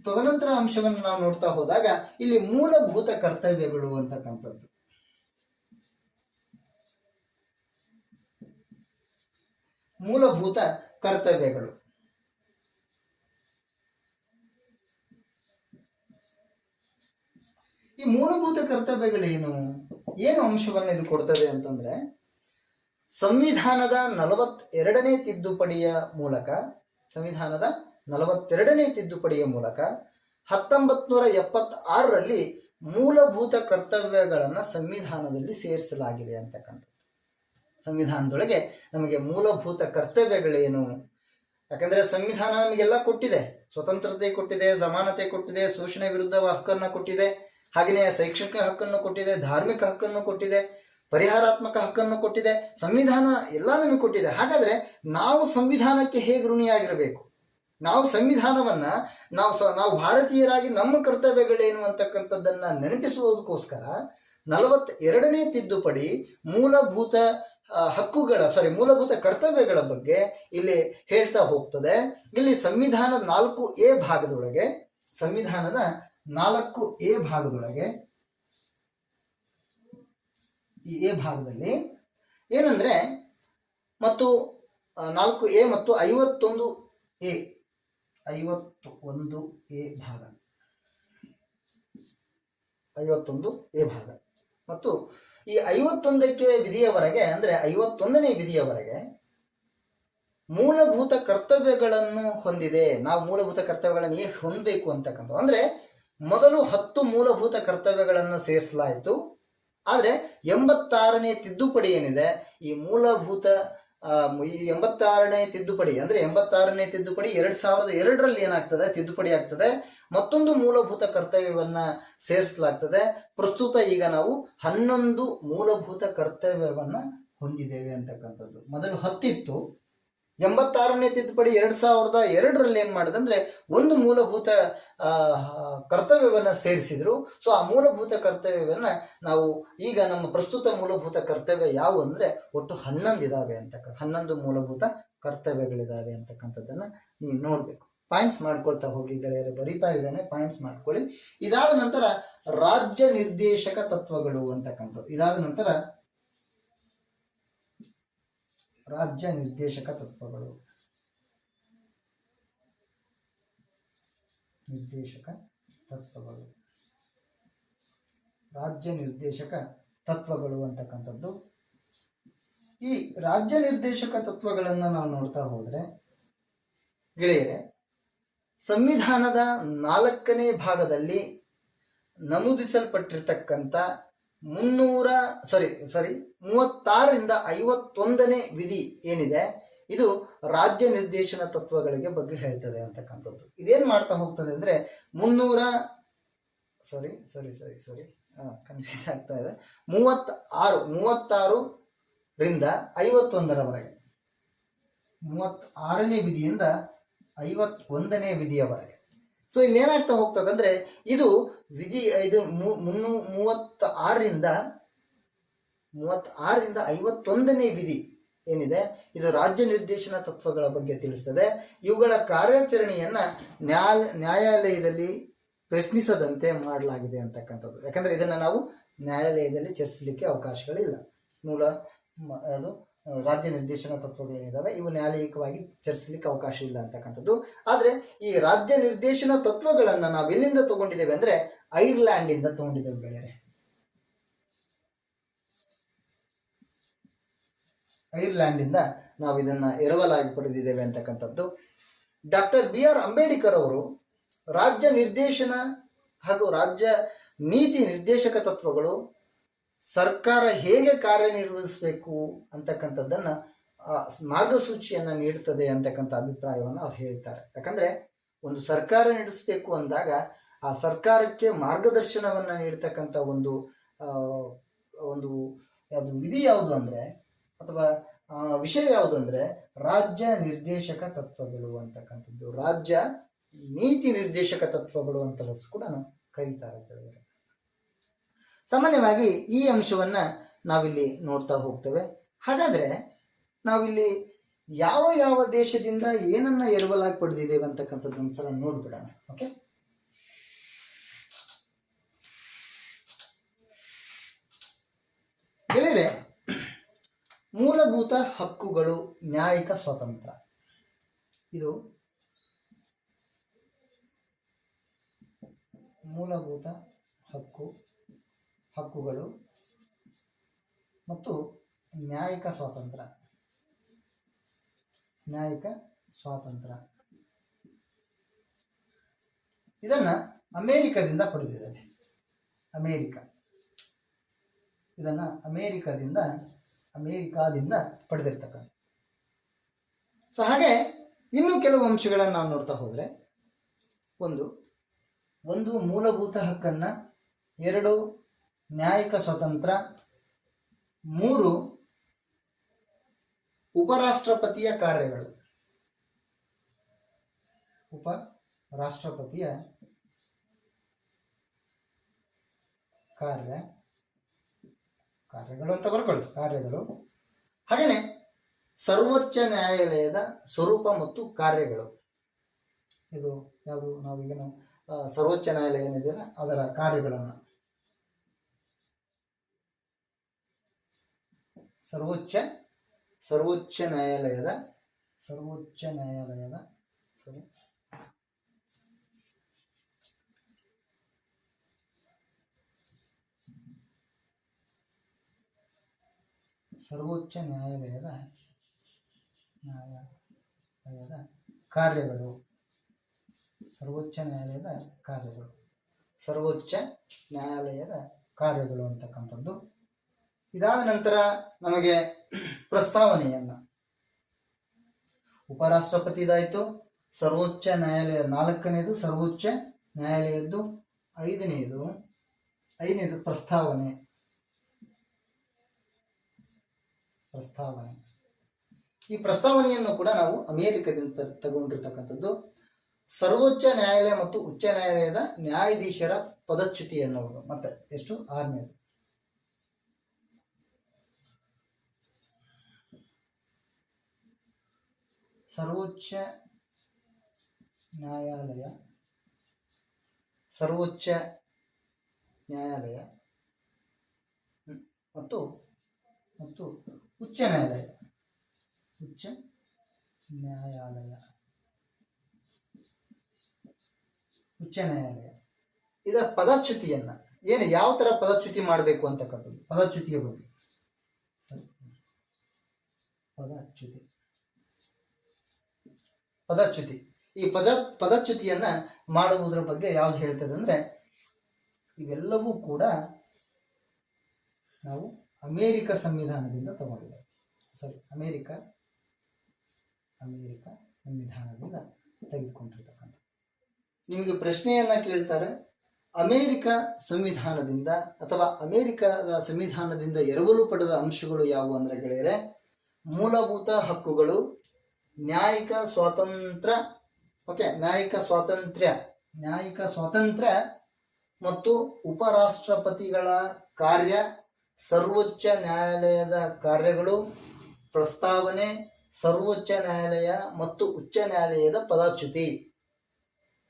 ತದನಂತರ ಅಂಶವನ್ನು ನಾವು ನೋಡ್ತಾ ಹೋದಾಗ ಇಲ್ಲಿ ಮೂಲಭೂತ ಕರ್ತವ್ಯಗಳು ಅಂತಕ್ಕಂಥದ್ದು. ಮೂಲಭೂತ ಕರ್ತವ್ಯಗಳು. ಈ ಮೂಲಭೂತ ಕರ್ತವ್ಯಗಳೇನು, ಏನು ಅಂಶವನ್ನು ಇದು ಕೊಡ್ತದೆ ಅಂತಂದ್ರೆ, ಸಂವಿಧಾನದ 42ನೇ ತಿದ್ದುಪಡಿಯ ಮೂಲಕ 1976ರಲ್ಲಿ ಮೂಲಭೂತ ಕರ್ತವ್ಯಗಳನ್ನು ಸಂವಿಧಾನದಲ್ಲಿ ಸೇರಿಸಲಾಗಿದೆ ಅಂತಕ್ಕಂಥದ್ದು. ಸಂವಿಧಾನದೊಳಗೆ ನಮಗೆ ಮೂಲಭೂತ ಕರ್ತವ್ಯಗಳೇನು, ಯಾಕಂದ್ರೆ ಸಂವಿಧಾನ ನಮಗೆಲ್ಲ ಕೊಟ್ಟಿದೆ, ಸ್ವತಂತ್ರತೆ ಕೊಟ್ಟಿದೆ, ಸಮಾನತೆ ಕೊಟ್ಟಿದೆ, ಶೋಷಣೆ ವಿರುದ್ಧ ಹಕ್ಕನ್ನು ಕೊಟ್ಟಿದೆ, ಹಾಗೆಯೇ ಶೈಕ್ಷಣಿಕ ಹಕ್ಕನ್ನು ಕೊಟ್ಟಿದೆ, ಧಾರ್ಮಿಕ ಹಕ್ಕನ್ನು ಕೊಟ್ಟಿದೆ, ಪರಿಹಾರಾತ್ಮಕ ಹಕ್ಕನ್ನು ಕೊಟ್ಟಿದೆ. ಸಂವಿಧಾನ ಎಲ್ಲ ನಮಗೆ ಕೊಟ್ಟಿದೆ. ಹಾಗಾದ್ರೆ ನಾವು ಸಂವಿಧಾನಕ್ಕೆ ಹೇಗೆ ಋಣಿಯಾಗಿರಬೇಕು, ನಾವು ಸಂವಿಧಾನವನ್ನ ನಾವು ಭಾರತೀಯರಾಗಿ ನಮ್ಮ ಕರ್ತವ್ಯಗಳೇನು ಅಂತಕ್ಕಂಥದ್ದನ್ನ ನೆನಪಿಸುವುದಕ್ಕೋಸ್ಕರ 42ನೇ ತಿದ್ದುಪಡಿ ಮೂಲಭೂತ ಮೂಲಭೂತ ಕರ್ತವ್ಯಗಳ ಬಗ್ಗೆ ಇಲ್ಲಿ ಹೇಳ್ತಾ ಹೋಗ್ತದೆ. ಇಲ್ಲಿ ಸಂವಿಧಾನದ 4A ಭಾಗದೊಳಗೆ, ಸಂವಿಧಾನದ 4A ಭಾಗದೊಳಗೆ, ಈ ಎ ಭಾಗದಲ್ಲಿ ಏನಂದ್ರೆ, ಮತ್ತು 4A ಮತ್ತು 51A ಭಾಗ, 51A ಭಾಗ ಮತ್ತು ಈ 51ಕ್ಕೆ ವಿಧಿಯವರೆಗೆ, ಅಂದ್ರೆ 51ನೇ ವಿಧಿಯವರೆಗೆ ಮೂಲಭೂತ ಕರ್ತವ್ಯಗಳನ್ನು ಹೊಂದಿದೆ. ನಾವು ಮೂಲಭೂತ ಕರ್ತವ್ಯಗಳನ್ನು ಹೇಗೆ ಹೊಂದಬೇಕು ಅಂತಕ್ಕಂಥ, ಅಂದ್ರೆ ಮೊದಲು 10 ಮೂಲಭೂತ ಕರ್ತವ್ಯಗಳನ್ನು ಸೇರಿಸಲಾಯಿತು. ಆದರೆ 86ನೇ ತಿದ್ದುಪಡಿ ಏನಿದೆ, ಈ ಮೂಲಭೂತ ಈ 86ನೇ ತಿದ್ದುಪಡಿ ಅಂದ್ರೆ 86ನೇ ತಿದ್ದುಪಡಿ 2002ರಲ್ಲಿ ಏನಾಗ್ತದೆ, ತಿದ್ದುಪಡಿ ಆಗ್ತದೆ, ಮತ್ತೊಂದು ಮೂಲಭೂತ ಕರ್ತವ್ಯವನ್ನ ಸೇರಿಸಲಾಗ್ತದೆ. ಪ್ರಸ್ತುತ ಈಗ ನಾವು 11 ಮೂಲಭೂತ ಕರ್ತವ್ಯವನ್ನ ಹೊಂದಿದ್ದೇವೆ ಅಂತಕ್ಕಂಥದ್ದು. ಮೊದಲು 10 ಇತ್ತು. 86ನೇ ತಿದ್ದುಪಡಿ 2002ರಲ್ಲಿ ಏನ್ ಮಾಡಿದಂದ್ರೆ ಒಂದು ಮೂಲಭೂತ ಕರ್ತವ್ಯವನ್ನ ಸೇರಿಸಿದ್ರು. ಸೊ ಆ ಮೂಲಭೂತ ಕರ್ತವ್ಯವನ್ನ ನಾವು ಈಗ ನಮ್ಮ ಪ್ರಸ್ತುತ ಮೂಲಭೂತ ಕರ್ತವ್ಯ ಯಾವುವು ಅಂದ್ರೆ ಒಟ್ಟು 11 ಇದಾವೆ ಅಂತಕ್ಕಂಥ, 11 ಮೂಲಭೂತ ಕರ್ತವ್ಯಗಳಿದಾವೆ ಅಂತಕ್ಕಂಥದ್ದನ್ನ ನೀವು ನೋಡ್ಬೇಕು. ಪಾಯಿಂಟ್ಸ್ ಮಾಡ್ಕೊಳ್ತಾ ಹೋಗಿ ಗೆಳೆಯರೆ, ಬರೀತಾ ಇದ್ದಾನೆ, ಪಾಯಿಂಟ್ಸ್ ಮಾಡ್ಕೊಳ್ಳಿ. ಇದಾದ ನಂತರ ರಾಜ್ಯ ನಿರ್ದೇಶಕ ತತ್ವಗಳು ಅಂತಕ್ಕಂಥದ್ದು. ಇದಾದ ನಂತರ ರಾಜ್ಯ ನಿರ್ದೇಶಕ ತತ್ವಗಳು, ರಾಜ್ಯ ನಿರ್ದೇಶಕ ತತ್ವಗಳು ಅಂತಕ್ಕಂಥದ್ದು. ಈ ರಾಜ್ಯ ನಿರ್ದೇಶಕ ತತ್ವಗಳನ್ನು ನಾವು ನೋಡ್ತಾ ಹೋದ್ರೆ ಗೆಳೆಯರೆ, ಸಂವಿಧಾನದ 4ನೇ ಭಾಗದಲ್ಲಿ ನಮೂದಿಸಲ್ಪಟ್ಟಿರ್ತಕ್ಕಂಥ 36ರಿಂದ 51ನೇ ವಿಧಿ ಏನಿದೆ, ಇದು ರಾಜ್ಯ ನಿರ್ದೇಶನ ತತ್ವಗಳಿಗೆ ಬಗ್ಗೆ ಹೇಳ್ತದೆ ಅಂತಕ್ಕಂಥದ್ದು. ಇದೇನ್ ಮಾಡ್ತಾ ಹೋಗ್ತದೆ ಅಂದ್ರೆ ಕನ್ಫ್ಯೂಸ್ ಆಗ್ತಾ ಇದೆ. 36ರಿಂದ 51ರವರೆಗೆ, 36ನೇ ವಿಧಿಯಿಂದ 51ನೇ ವಿಧಿಯವರೆಗೆ. ಸೊ ಇಲ್ಲಿ ಏನಾಗ್ತಾ ಹೋಗ್ತದೆ ಅಂದ್ರೆ, ಇದು 36ರಿಂದ 51ನೇ ವಿಧಿ ಏನಿದೆ, ಇದು ರಾಜ್ಯ ನಿರ್ದೇಶನ ತತ್ವಗಳ ಬಗ್ಗೆ ತಿಳಿಸ್ತದೆ. ಇವುಗಳ ಕಾರ್ಯಾಚರಣೆಯನ್ನ ನ್ಯಾಯಾಲಯದಲ್ಲಿ ಪ್ರಶ್ನಿಸದಂತೆ ಮಾಡಲಾಗಿದೆ ಅಂತಕ್ಕಂಥದ್ದು. ಯಾಕಂದ್ರೆ ಇದನ್ನ ನಾವು ನ್ಯಾಯಾಲಯದಲ್ಲಿ ಚರ್ಚಿಸಲಿಕ್ಕೆ ಅವಕಾಶಗಳಿಲ್ಲ. ಅದು ರಾಜ್ಯ ನಿರ್ದೇಶನ ತತ್ವಗಳೇನಿದಾವೆ ಇವು ನ್ಯಾಯಾಲಯಿಕವಾಗಿ ಚರ್ಚಿಸಲಿಕ್ಕೆ ಅವಕಾಶ ಇಲ್ಲ ಅಂತಕ್ಕಂಥದ್ದು. ಆದರೆ ಈ ರಾಜ್ಯ ನಿರ್ದೇಶನ ತತ್ವಗಳನ್ನು ನಾವು ಎಲ್ಲಿಂದ ತಗೊಂಡಿದ್ದೇವೆ ಅಂದ್ರೆ ಐರ್ಲ್ಯಾಂಡ್ ಇಂದ ತಗೊಂಡಿದ್ದೇವೆ ಗೆಳೆಯರೆ. ಐರ್ಲ್ಯಾಂಡ್ ಇಂದ ನಾವು ಇದನ್ನ ಎರವಲಾಗಿ ಪಡೆದಿದ್ದೇವೆ ಅಂತಕ್ಕಂಥದ್ದು. ಡಾಕ್ಟರ್ BR ಅಂಬೇಡ್ಕರ್ ಅವರು ರಾಜ್ಯ ನಿರ್ದೇಶನ ಹಾಗೂ ರಾಜ್ಯ ನೀತಿ ನಿರ್ದೇಶಕ ತತ್ವಗಳು ಸರ್ಕಾರ ಹೇಗೆ ಕಾರ್ಯನಿರ್ವಹಿಸಬೇಕು ಅಂತಕ್ಕಂಥದ್ದನ್ನ ಮಾರ್ಗಸೂಚಿಯನ್ನ ನೀಡುತ್ತದೆ ಅಂತಕ್ಕಂಥ ಅಭಿಪ್ರಾಯವನ್ನು ಅವ್ರು ಹೇಳ್ತಾರೆ. ಯಾಕಂದ್ರೆ ಒಂದು ಸರ್ಕಾರ ನಡೆಸಬೇಕು ಅಂದಾಗ ಆ ಸರ್ಕಾರಕ್ಕೆ ಮಾರ್ಗದರ್ಶನವನ್ನ ನೀಡ್ತಕ್ಕಂಥ ಒಂದು ವಿಧಿ ಯಾವುದು ಅಂದ್ರೆ, ಅಥವಾ ವಿಷಯ ಯಾವುದು ಅಂದ್ರೆ ರಾಜ್ಯ ನಿರ್ದೇಶಕ ತತ್ವಗಳು ಅಂತಕ್ಕಂಥದ್ದು. ರಾಜ್ಯ ನೀತಿ ನಿರ್ದೇಶಕ ತತ್ವಗಳು ಅಂತಲೂ ಕೂಡ ಕರೀತಾರೆ. ಸಾಮಾನ್ಯವಾಗಿ ಈ ಅಂಶವನ್ನ ನಾವಿಲ್ಲಿ ನೋಡ್ತಾ ಹೋಗ್ತೇವೆ. ಹಾಗಾದ್ರೆ ನಾವಿಲ್ಲಿ ಯಾವ ಯಾವ ದೇಶದಿಂದ ಏನನ್ನ ಎರವಲಾಗಿ ಪಡೆದಿದ್ದೇವೆ ಅಂತಕ್ಕಂಥದ್ದು ಒಂದ್ಸಲ ನೋಡ್ಬಿಡೋಣ. ಓಕೆ, ಗೆಳೆಯರೆ, ಮೂಲಭೂತ ಹಕ್ಕುಗಳು, ನ್ಯಾಯಿಕ ಸ್ವಾತಂತ್ರ್ಯ. ಇದು ಮೂಲಭೂತ ಹಕ್ಕುಗಳು ಮತ್ತು ನ್ಯಾಯಿಕ ಸ್ವಾತಂತ್ರ್ಯ. ಇದನ್ನ ಅಮೇರಿಕದಿಂದ ಪಡೆದಿದ್ದಾರೆ. ಇದನ್ನ ಅಮೇರಿಕಾದಿಂದ ಪಡೆದಿರ್ತಕ್ಕಂಥ. ಸೊ ಹಾಗೆ ಇನ್ನೂ ಕೆಲವು ಅಂಶಗಳನ್ನು ನಾವು ನೋಡ್ತಾ ಹೋದರೆ, ಒಂದು ಮೂಲಭೂತ ಹಕ್ಕನ್ನು, 2 ನ್ಯಾಯಿಕ ಸ್ವಾತಂತ್ರ್ಯ, 3 ಉಪರಾಷ್ಟ್ರಪತಿಯ ಕಾರ್ಯಗಳು. ಉಪರಾಷ್ಟ್ರಪತಿಯ ಕಾರ್ಯಗಳು ಅಂತ ಬರ್ಕೊಳ್ಳಿ, ಕಾರ್ಯಗಳು. ಹಾಗೆಯೇ ಸರ್ವೋಚ್ಚ ನ್ಯಾಯಾಲಯದ ಸ್ವರೂಪ ಮತ್ತು ಕಾರ್ಯಗಳು. ಇದು ಯಾವುದು, ನಾವೀಗೇನು ಸರ್ವೋಚ್ಚ ನ್ಯಾಯಾಲಯ ಏನಿದೆಯಲ್ಲ ಅದರ ಕಾರ್ಯಗಳನ್ನು, ಸರ್ವೋಚ್ಚ ನ್ಯಾಯಾಲಯದ ಕಾರ್ಯಗಳು. ಸರ್ವೋಚ್ಚ ನ್ಯಾಯಾಲಯದ ಕಾರ್ಯಗಳು ಅಂತಕ್ಕಂಥದ್ದು. ಇದಾದ ನಂತರ ನಮಗೆ ಪ್ರಸ್ತಾವನೆಯನ್ನು, ಉಪರಾಷ್ಟ್ರಪತಿದಾಯಿತು, ಸರ್ವೋಚ್ಚ ನ್ಯಾಯಾಲಯ 4ನೇದು, ಸರ್ವೋಚ್ಚ ನ್ಯಾಯಾಲಯದ್ದು 5ನೇದು ಪ್ರಸ್ತಾವನೆ. ಈ ಪ್ರಸ್ತಾವನೆಯನ್ನು ಕೂಡ ನಾವು ಅಮೇರಿಕದಿಂದ ತಗೊಂಡಿರ್ತಕ್ಕಂಥದ್ದು. ಸರ್ವೋಚ್ಚ ನ್ಯಾಯಾಲಯ ಮತ್ತು ಉಚ್ಚ ನ್ಯಾಯಾಲಯದ ನ್ಯಾಯಾಧೀಶರ ಪದಚ್ಯುತಿ ಎನ್ನುವುದು. ಮತ್ತೆ ಎಷ್ಟು, 6ನೇದು. ಸರ್ವೋಚ್ಚ ನ್ಯಾಯಾಲಯ ಮತ್ತು ಉಚ್ಚ ನ್ಯಾಯಾಲಯ ಇದರ ಪದಚ್ಯುತಿಯನ್ನ, ಯಾವ ತರ ಪದಚ್ಯುತಿ ಮಾಡಬೇಕು ಅಂತಕ್ಕಂಥದ್ದು, ಪದಚ್ಯುತಿಯ ಬಗ್ಗೆ. ಪದಚ್ಯುತಿ ಈ ಪದಚ್ಯುತಿಯನ್ನ ಮಾಡುವುದರ ಬಗ್ಗೆ ಯಾವ್ದು ಹೇಳ್ತದೆ ಅಂದ್ರೆ, ಇವೆಲ್ಲವೂ ಕೂಡ ನಾವು ಅಮೇರಿಕ ಸಂವಿಧಾನದಿಂದ ತಗೊಂಡಿದ್ದೇವೆ. ಅಮೇರಿಕ ಸಂವಿಧಾನದಿಂದ ತೆಗೆದುಕೊಂಡಿರ್ತಕ್ಕಂಥ. ನಿಮಗೆ ಪ್ರಶ್ನೆಯನ್ನ ಕೇಳ್ತಾರೆ, ಅಮೇರಿಕ ಸಂವಿಧಾನದಿಂದ ಅಥವಾ ಅಮೇರಿಕದ ಸಂವಿಧಾನದಿಂದ ಎರವಲು ಪಡೆದ ಅಂಶಗಳು ಯಾವುವು ಅಂದ್ರೆ ಗೆಳೆಯರೆ, ಮೂಲಭೂತ ಹಕ್ಕುಗಳು, ನ್ಯಾಯಿಕ ಸ್ವಾತಂತ್ರ್ಯ, ನ್ಯಾಯಿಕ ಸ್ವಾತಂತ್ರ್ಯ ಮತ್ತು ಉಪರಾಷ್ಟ್ರಪತಿಗಳ ಕಾರ್ಯ, ಸರ್ವೋಚ್ಚ ನ್ಯಾಯಾಲಯದ ಕಾರ್ಯಗಳು, ಪ್ರಸ್ತಾವನೆ, ಸರ್ವೋಚ್ಚ ನ್ಯಾಯಾಲಯ ಮತ್ತು ಉಚ್ಚ ನ್ಯಾಯಾಲಯದ ಪದಚ್ಯುತಿ,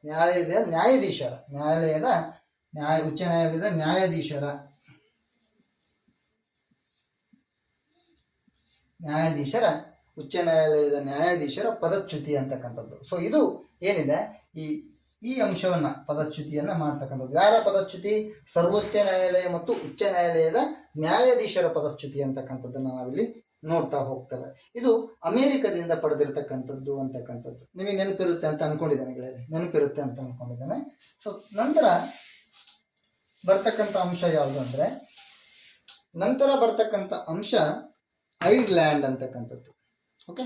ಉಚ್ಚ ನ್ಯಾಯಾಲಯದ ನ್ಯಾಯಾಧೀಶರ ಪದಚ್ಯುತಿ ಅಂತಕ್ಕಂಥದ್ದು. ಸೊ ಇದು ಏನಿದೆ, ಈ ಅಂಶವನ್ನ, ಪದಚ್ಯುತಿಯನ್ನ ಮಾಡ್ತಕ್ಕಂಥದ್ದು. ಯಾರ ಪದಚ್ಯುತಿ? ಸರ್ವೋಚ್ಚ ನ್ಯಾಯಾಲಯ ಮತ್ತು ಉಚ್ಚ ನ್ಯಾಯಾಲಯದ ನ್ಯಾಯಾಧೀಶರ ಪದಚ್ಯುತಿ ಅಂತಕ್ಕಂಥದ್ದನ್ನು ನಾವಿಲ್ಲಿ ನೋಡ್ತಾ ಹೋಗ್ತೇವೆ. ಇದು ಅಮೇರಿಕದಿಂದ ಪಡೆದಿರ್ತಕ್ಕಂಥದ್ದು ಅಂತಕ್ಕಂಥದ್ದು. ನಿಮಗೆ ನೆನಪಿರುತ್ತೆ ಅಂತ ಅನ್ಕೊಂಡಿದ್ದೇನೆ. ಸೊ ನಂತರ ಬರ್ತಕ್ಕಂಥ ಅಂಶ ಯಾವುದು ಅಂದ್ರೆ, ಐರ್ಲ್ಯಾಂಡ್ ಅಂತಕ್ಕಂಥದ್ದು. Okay,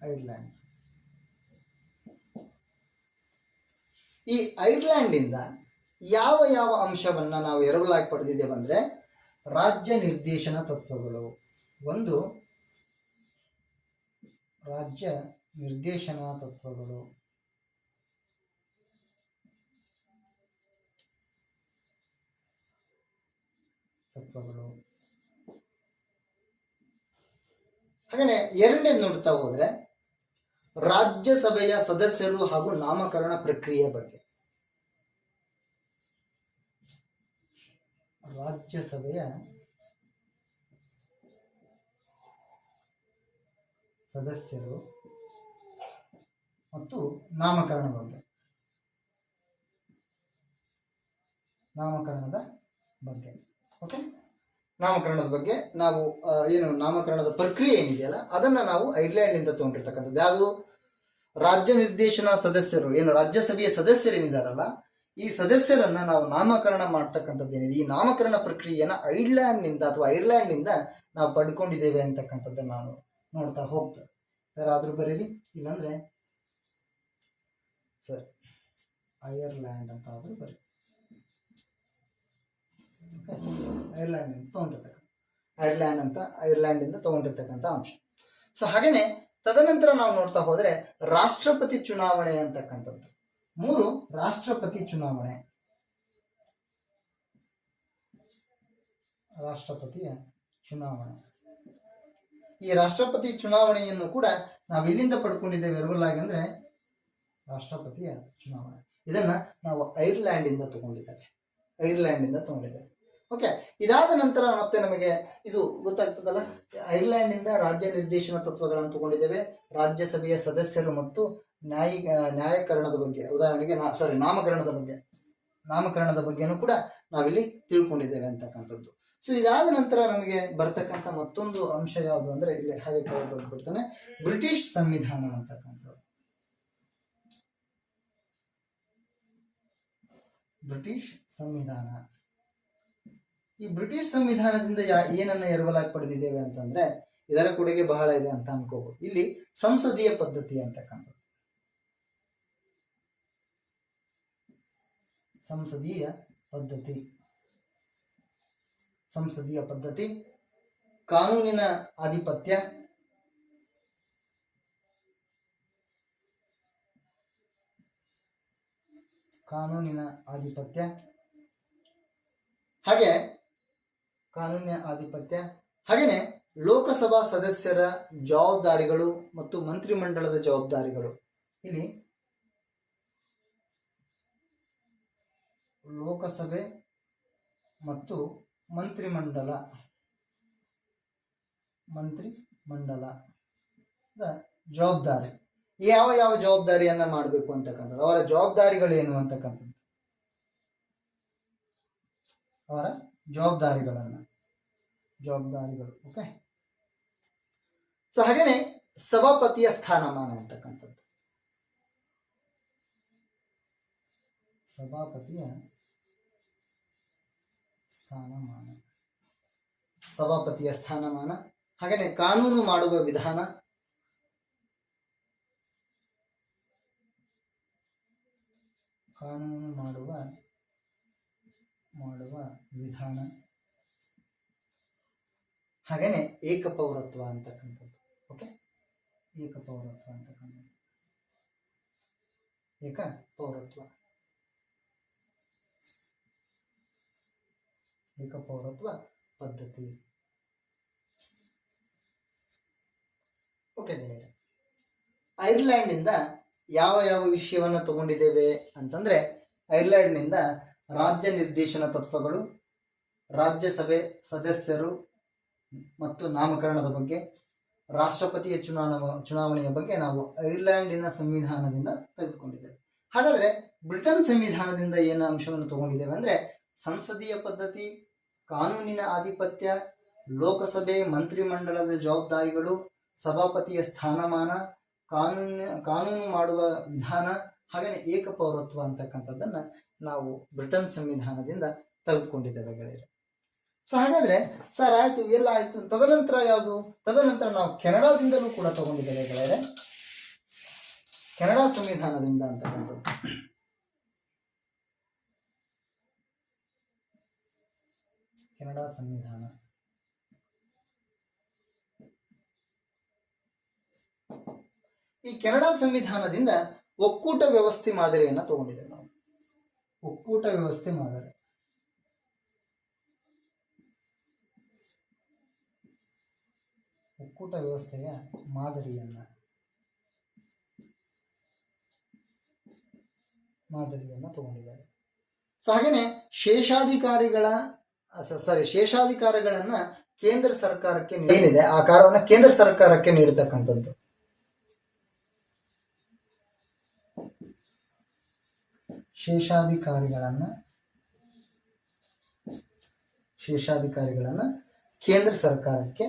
Ireland. ಈ ಐರ್ಲ್ಯಾಂಡಿಂದ ಯಾವ ಯಾವ ಅಂಶವನ್ನ ನಾವು ಎರವಲಾಗಿ ಪಡೆದಿದ್ದೇವೆ ಅಂದ್ರೆ, ರಾಜ್ಯ ನಿರ್ದೇಶನ ತತ್ವಗಳು. ಒಂದು, ರಾಜ್ಯ ನಿರ್ದೇಶನ ತತ್ವಗಳು. ಹಾಗೆಯೇ ಎರಡನೇದು ನೋಡ್ತಾ ಹೋದ್ರೆ ರಾಜ್ಯಸಭೆಯ ಸದಸ್ಯರು ಹಾಗೂ ನಾಮಕರಣ ಪ್ರಕ್ರಿಯೆ ಬಗ್ಗೆ. ರಾಜ್ಯಸಭೆಯ ಸದಸ್ಯರು ಮತ್ತು ನಾಮಕರಣ ಬಗ್ಗೆ. ನಾಮಕರಣದ ಬಗ್ಗೆ ಓಕೆ. ನಾಮಕರಣದ ಬಗ್ಗೆ ನಾವು ಏನು ನಾಮಕರಣದ ಪ್ರಕ್ರಿಯೆ ಏನಿದೆಯಲ್ಲ ಅದನ್ನು ನಾವು ಐರ್ಲೆಂಡ್ನಿಂದ ತೊಗೊಂಡಿರ್ತಕ್ಕಂಥದ್ದು. ಯಾವುದು ರಾಜ್ಯ ನಿರ್ದೇಶನ ಸದಸ್ಯರು ಏನು ರಾಜ್ಯಸಭೆಯ ಸದಸ್ಯರು ಏನಿದಾರಲ್ಲ ಈ ಸದಸ್ಯರನ್ನ ನಾವು ನಾಮಕರಣ ಮಾಡ್ತಕ್ಕಂಥದ್ದು ಏನಿದೆ ಈ ನಾಮಕರಣ ಪ್ರಕ್ರಿಯೆಯನ್ನು ಐರ್ಲೆಂಡ್ನಿಂದ ಅಥವಾ ಐರ್ಲೆಂಡ್ನಿಂದ ನಾವು ಪಡ್ಕೊಂಡಿದ್ದೇವೆ ಅಂತಕ್ಕಂಥದ್ದನ್ನು ನಾವು ನೋಡ್ತಾ ಹೋಗ್ತೇವೆ. ಯಾರಾದರೂ ಬರೀರಿ, ಇಲ್ಲಾಂದ್ರೆ ಸರಿ ಐರ್ಲ್ಯಾಂಡ್ ಅಂತ ಆದರೂ ಬರೀ. ಐರ್ಲ್ಯಾಂಡ್ ತಗೊಂಡಿರ್ತಕ್ಕಂಥ ಐರ್ಲ್ಯಾಂಡಿಂದ ತಗೊಂಡಿರ್ತಕ್ಕಂಥ ಅಂಶ. ಸೊ ಹಾಗೇನೆ ತದನಂತರ ನಾವು ನೋಡ್ತಾ ಹೋದ್ರೆ ರಾಷ್ಟ್ರಪತಿ ಚುನಾವಣೆ ಅಂತಕ್ಕಂಥದ್ದು. 3 ರಾಷ್ಟ್ರಪತಿ ಚುನಾವಣೆ. ರಾಷ್ಟ್ರಪತಿಯ ಚುನಾವಣೆ. ಈ ರಾಷ್ಟ್ರಪತಿ ಚುನಾವಣೆಯನ್ನು ಕೂಡ ನಾವು ಎಲ್ಲಿಂದ ಪಡ್ಕೊಂಡಿದ್ದೇವೆ ಎರವಲಾಗಿ ಅಂದ್ರೆ ರಾಷ್ಟ್ರಪತಿಯ ಚುನಾವಣೆ. ಇದನ್ನ ನಾವು ಐರ್ಲ್ಯಾಂಡಿಂದ ತಗೊಂಡಿದ್ದೇವೆ. ಓಕೆ. ಇದಾದ ನಂತರ ಮತ್ತೆ ನಮಗೆ ಇದು ಗೊತ್ತಾಗ್ತದಲ್ಲ, ಐರ್ಲ್ಯಾಂಡ್ನಿಂದ ರಾಜ್ಯ ನಿರ್ದೇಶನ ತತ್ವಗಳನ್ನು ತಗೊಂಡಿದ್ದೇವೆ, ರಾಜ್ಯಸಭೆಯ ಸದಸ್ಯರು ಮತ್ತು ನ್ಯಾಯಕರಣದ ಬಗ್ಗೆ, ಉದಾಹರಣೆಗೆ ನಾಮಕರಣದ ಬಗ್ಗೆನೂ ಕೂಡ ನಾವಿಲ್ಲಿ ತಿಳ್ಕೊಂಡಿದ್ದೇವೆ ಅಂತಕ್ಕಂಥದ್ದು. ಸೊ ಇದಾದ ನಂತರ ನಮಗೆ ಬರ್ತಕ್ಕಂಥ ಮತ್ತೊಂದು ಅಂಶ ಯಾವುದು ಅಂದ್ರೆ ಇಲ್ಲಿ ಹಾಗೆ ಬಂದ್ಬಿಡ್ತಾನೆ ಬ್ರಿಟಿಷ್ ಸಂವಿಧಾನ ಅಂತಕ್ಕಂಥದ್ದು. ಬ್ರಿಟಿಷ್ ಸಂವಿಧಾನ. ಈ ಬ್ರಿಟಿಷ್ ಸಂವಿಧಾನದಿಂದ ಏನನ್ನ ಎರವಲಾಗಿ ಪಡೆದಿದ್ದೇವೆ ಅಂತಂದ್ರೆ ಇದರ ಕೊಡುಗೆ ಬಹಳ ಇದೆ ಅಂತ ಅನ್ಕೋಬಹುದು. ಇಲ್ಲಿ ಸಂಸದೀಯ ಪದ್ಧತಿ ಅಂತಕ್ಕಂಥದ್ದು. ಸಂಸದೀಯ ಪದ್ಧತಿ, ಕಾನೂನಿನ ಆಧಿಪತ್ಯ, ಹಾಗೇನೆ ಲೋಕಸಭಾ ಸದಸ್ಯರ ಜವಾಬ್ದಾರಿಗಳು ಮತ್ತು ಮಂತ್ರಿಮಂಡಲದ ಜವಾಬ್ದಾರಿಗಳು. ಇಲ್ಲಿ ಲೋಕಸಭೆ ಮತ್ತು ಮಂತ್ರಿಮಂಡಲದ ಜವಾಬ್ದಾರಿ, ಯಾವ ಜವಾಬ್ದಾರಿಯನ್ನ ಮಾಡಬೇಕು ಅಂತಕ್ಕಂಥದ್ದು, ಅವರ ಜವಾಬ್ದಾರಿಗಳೇನು ಅಂತಕ್ಕಂಥದ್ದು, ಅವರ ಜವಾಬ್ದಾರಿಗಳು. ಓಕೆ. ಸೊ ಹಾಗೇನೆ ಸಭಾಪತಿಯ ಸ್ಥಾನಮಾನ ಅಂತಕ್ಕಂಥದ್ದು. ಸಭಾಪತಿಯ ಸ್ಥಾನಮಾನ, ಹಾಗೇನೆ ಕಾನೂನು ಮಾಡುವ ವಿಧಾನ, ಹಾಗೇನೆ ಏಕಪೌರತ್ವ ಅಂತಕ್ಕಂಥದ್ದು. ಓಕೆ. ಏಕಪೌರತ್ವ ಪದ್ಧತಿ. ಓಕೆ. ಐರ್ಲ್ಯಾಂಡ್ನಿಂದ ಯಾವ ವಿಷಯವನ್ನ ತಗೊಂಡಿದ್ದೇವೆ ಅಂತಂದ್ರೆ ಐರ್ಲ್ಯಾಂಡ್ನಿಂದ ರಾಜ್ಯ ನಿರ್ದೇಶನ ತತ್ವಗಳು, ರಾಜ್ಯಸಭೆ ಸದಸ್ಯರು ಮತ್ತು ನಾಮಕರಣದ ಬಗ್ಗೆ, ರಾಷ್ಟ್ರಪತಿಯ ಚುನಾವಣೆಯ ಬಗ್ಗೆ ನಾವು ಐರ್ಲ್ಯಾಂಡಿನ ಸಂವಿಧಾನದಿಂದ ತೆಗೆದುಕೊಂಡಿದ್ದೇವೆ. ಹಾಗಾದ್ರೆ ಬ್ರಿಟನ್ ಸಂವಿಧಾನದಿಂದ ಏನು ಅಂಶವನ್ನು ತಗೊಂಡಿದ್ದೇವೆ ಅಂದ್ರೆ ಸಂಸದೀಯ ಪದ್ಧತಿ, ಕಾನೂನಿನ ಆಧಿಪತ್ಯ, ಲೋಕಸಭೆ ಮಂತ್ರಿಮಂಡಲದ ಜವಾಬ್ದಾರಿಗಳು, ಸಭಾಪತಿಯ ಸ್ಥಾನಮಾನ, ಕಾನೂನು ಮಾಡುವ ವಿಧಾನ, ಹಾಗೆಯೇ ಏಕಪೌರತ್ವ ಅಂತಕ್ಕಂಥದ್ದನ್ನ ನಾವು ಬ್ರಿಟನ್ ಸಂವಿಧಾನದಿಂದ ತೆಗೆದುಕೊಂಡಿದ್ದೇವೆ ಗೆಳೆಯರೆ. ಸೊ ಹಾಗಾದ್ರೆ ಸರ್ ಆಯ್ತು, ಎಲ್ಲ ಆಯ್ತು, ತದನಂತರ ಯಾವುದು? ತದನಂತರ ನಾವು ಕೆನಡಾದಿಂದಲೂ ಕೂಡ ತಗೊಂಡಿದ್ದೇವೆ ಗೆಳೆಯರೆ, ಕೆನಡಾ ಸಂವಿಧಾನದಿಂದ ಅಂತಕ್ಕಂಥದ್ದು. ಕೆನಡಾ ಸಂವಿಧಾನ. ಈ ಕೆನಡಾ ಸಂವಿಧಾನದಿಂದ ಒಕ್ಕೂಟ ವ್ಯವಸ್ಥೆ ಮಾದರಿಯನ್ನು ತಗೊಂಡಿದ್ದೇವೆ ನಾವು. ಒಕ್ಕೂಟ ವ್ಯವಸ್ಥೆ ಮಾದರಿ. ಒಕ್ಕೂಟ ವ್ಯವಸ್ಥೆಯ ಮಾದರಿಯನ್ನು ತಗೊಂಡಿದ್ದಾರೆ. ಸೊ ಹಾಗೇನೆ ಶೇಷಾಧಿಕಾರಗಳನ್ನ ಕೇಂದ್ರ ಸರ್ಕಾರಕ್ಕೆ ಏನಿದೆ ಆ ಕಾರ್ಯವನ್ನು ಕೇಂದ್ರ ಸರ್ಕಾರಕ್ಕೆ ನೀಡತಕ್ಕಂಥದ್ದು. ಶೇಷಾಧಿಕಾರಿಗಳನ್ನ ಕೇಂದ್ರ ಸರ್ಕಾರಕ್ಕೆ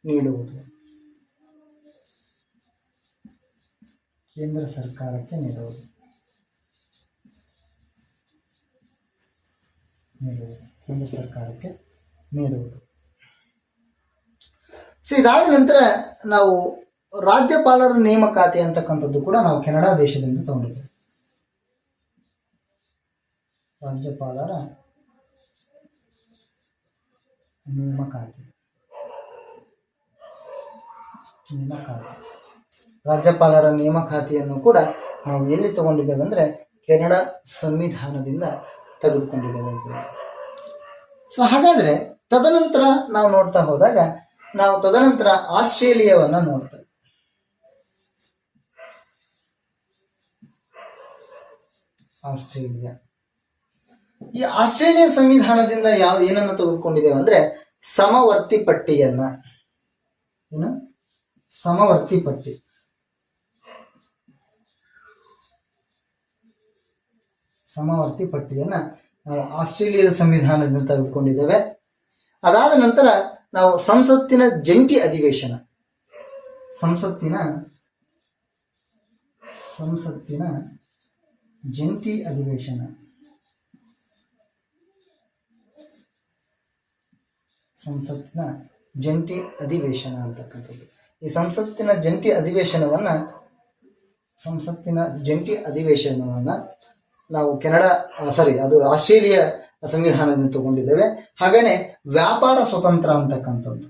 ನೀಡುವುದು. ಕೇಂದ್ರ ಸರ್ಕಾರಕ್ಕೆ ನೀಡುವುದು. ಸೊ ಇದಾದ ನಂತರ ನಾವು ರಾಜ್ಯಪಾಲರ ನೇಮಕಾತಿ ಅಂತಕ್ಕಂಥದ್ದು ಕೂಡ ನಾವು ಕೆನಡಾ ದೇಶದಿಂದ ತಗೊಂಡಿದ್ದೇವೆ. ರಾಜ್ಯಪಾಲರ ನೇಮಕಾತಿ. ರಾಜ್ಯಪಾಲರ ನೇಮಕಾತಿಯನ್ನು ಕೂಡ ನಾವು ಎಲ್ಲಿ ತಗೊಂಡಿದ್ದೇವೆ ಅಂದರೆ ಕೆನಡಾ ಸಂವಿಧಾನದಿಂದ ತೆಗೆದುಕೊಂಡಿದ್ದೇವೆ. ಸೊ ಹಾಗಾದರೆ ತದನಂತರ ನಾವು ನೋಡ್ತಾ ಹೋದಾಗ ನಾವು ಆಸ್ಟ್ರೇಲಿಯಾವನ್ನ ನೋಡ್ತೇವೆ. ಈ ಆಸ್ಟ್ರೇಲಿಯಾ ಸಂವಿಧಾನದಿಂದ ಏನನ್ನು ತೆಗೆದುಕೊಂಡಿದ್ದೇವೆ ಅಂದ್ರೆ ಸಮವರ್ತಿ ಪಟ್ಟಿಯನ್ನ. ಸಮವರ್ತಿ ಪಟ್ಟಿಯನ್ನ ನಾವು ಆಸ್ಟ್ರೇಲಿಯಾದ ಸಂವಿಧಾನದಿಂದ ತೆಗೆದುಕೊಂಡಿದ್ದೇವೆ. ಅದಾದ ನಂತರ ನಾವು ಸಂಸತ್ತಿನ ಜಂಟಿ ಅಧಿವೇಶನ ಅಂತಕ್ಕಂಥದ್ದು. ಈ ಸಂಸತ್ತಿನ ಜಂಟಿ ಅಧಿವೇಶನವನ್ನ ನಾವು ಆಸ್ಟ್ರೇಲಿಯಾ ಸಂವಿಧಾನದಿಂದ ತಗೊಂಡಿದ್ದೇವೆ. ಹಾಗೇನೆ ವ್ಯಾಪಾರ ಸ್ವತಂತ್ರ ಅಂತಕ್ಕಂಥದ್ದು.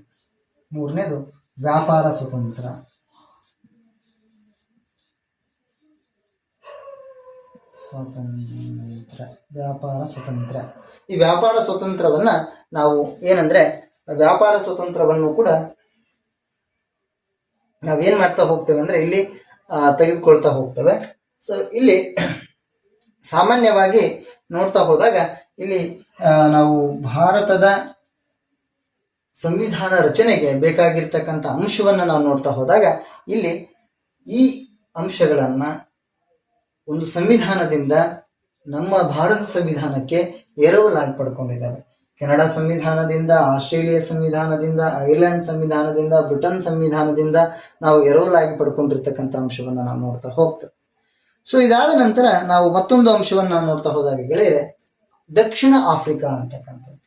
ಮೂರನೇದು ವ್ಯಾಪಾರ ಸ್ವತಂತ್ರ. ಈ ವ್ಯಾಪಾರ ಸ್ವತಂತ್ರವನ್ನ ನಾವು ವ್ಯಾಪಾರ ಸ್ವತಂತ್ರವನ್ನು ಕೂಡ ನಾವೇನ್ ಮಾಡ್ತಾ ಹೋಗ್ತೇವೆ ಅಂದ್ರೆ ಇಲ್ಲಿ ತೆಗೆದುಕೊಳ್ತಾ ಹೋಗ್ತೇವೆ. ಸೊ ಇಲ್ಲಿ ಸಾಮಾನ್ಯವಾಗಿ ನೋಡ್ತಾ ಹೋದಾಗ ಇಲ್ಲಿ ನಾವು ಭಾರತದ ಸಂವಿಧಾನ ರಚನೆಗೆ ಬೇಕಾಗಿರ್ತಕ್ಕಂಥ ಅಂಶವನ್ನು ನಾವು ನೋಡ್ತಾ ಹೋದಾಗ ಇಲ್ಲಿ ಈ ಅಂಶಗಳನ್ನ ಒಂದು ಸಂವಿಧಾನದಿಂದ ನಮ್ಮ ಭಾರತ ಸಂವಿಧಾನಕ್ಕೆ ಎರವಲಾಗಿ ಪಡ್ಕೊಂಡಿದ್ದಾವೆ. ಕೆನಡಾ ಸಂವಿಧಾನದಿಂದ, ಆಸ್ಟ್ರೇಲಿಯಾ ಸಂವಿಧಾನದಿಂದ, ಐರ್ಲೆಂಡ್ ಸಂವಿಧಾನದಿಂದ, ಬ್ರಿಟನ್ ಸಂವಿಧಾನದಿಂದ ನಾವು ಎರವಲಾಗಿ ಪಡ್ಕೊಂಡಿರ್ತಕ್ಕಂಥ ಅಂಶವನ್ನು ನಾವು ನೋಡ್ತಾ ಹೋಗ್ತೇವೆ. ಸೊ ಇದಾದ ನಂತರ ನಾವು ಮತ್ತೊಂದು ಅಂಶವನ್ನು ನಾವು ನೋಡ್ತಾ ಹೋದಾಗ ಗೆಳೆಯರೆ ದಕ್ಷಿಣ ಆಫ್ರಿಕಾ ಅಂತಕ್ಕಂಥದ್ದು.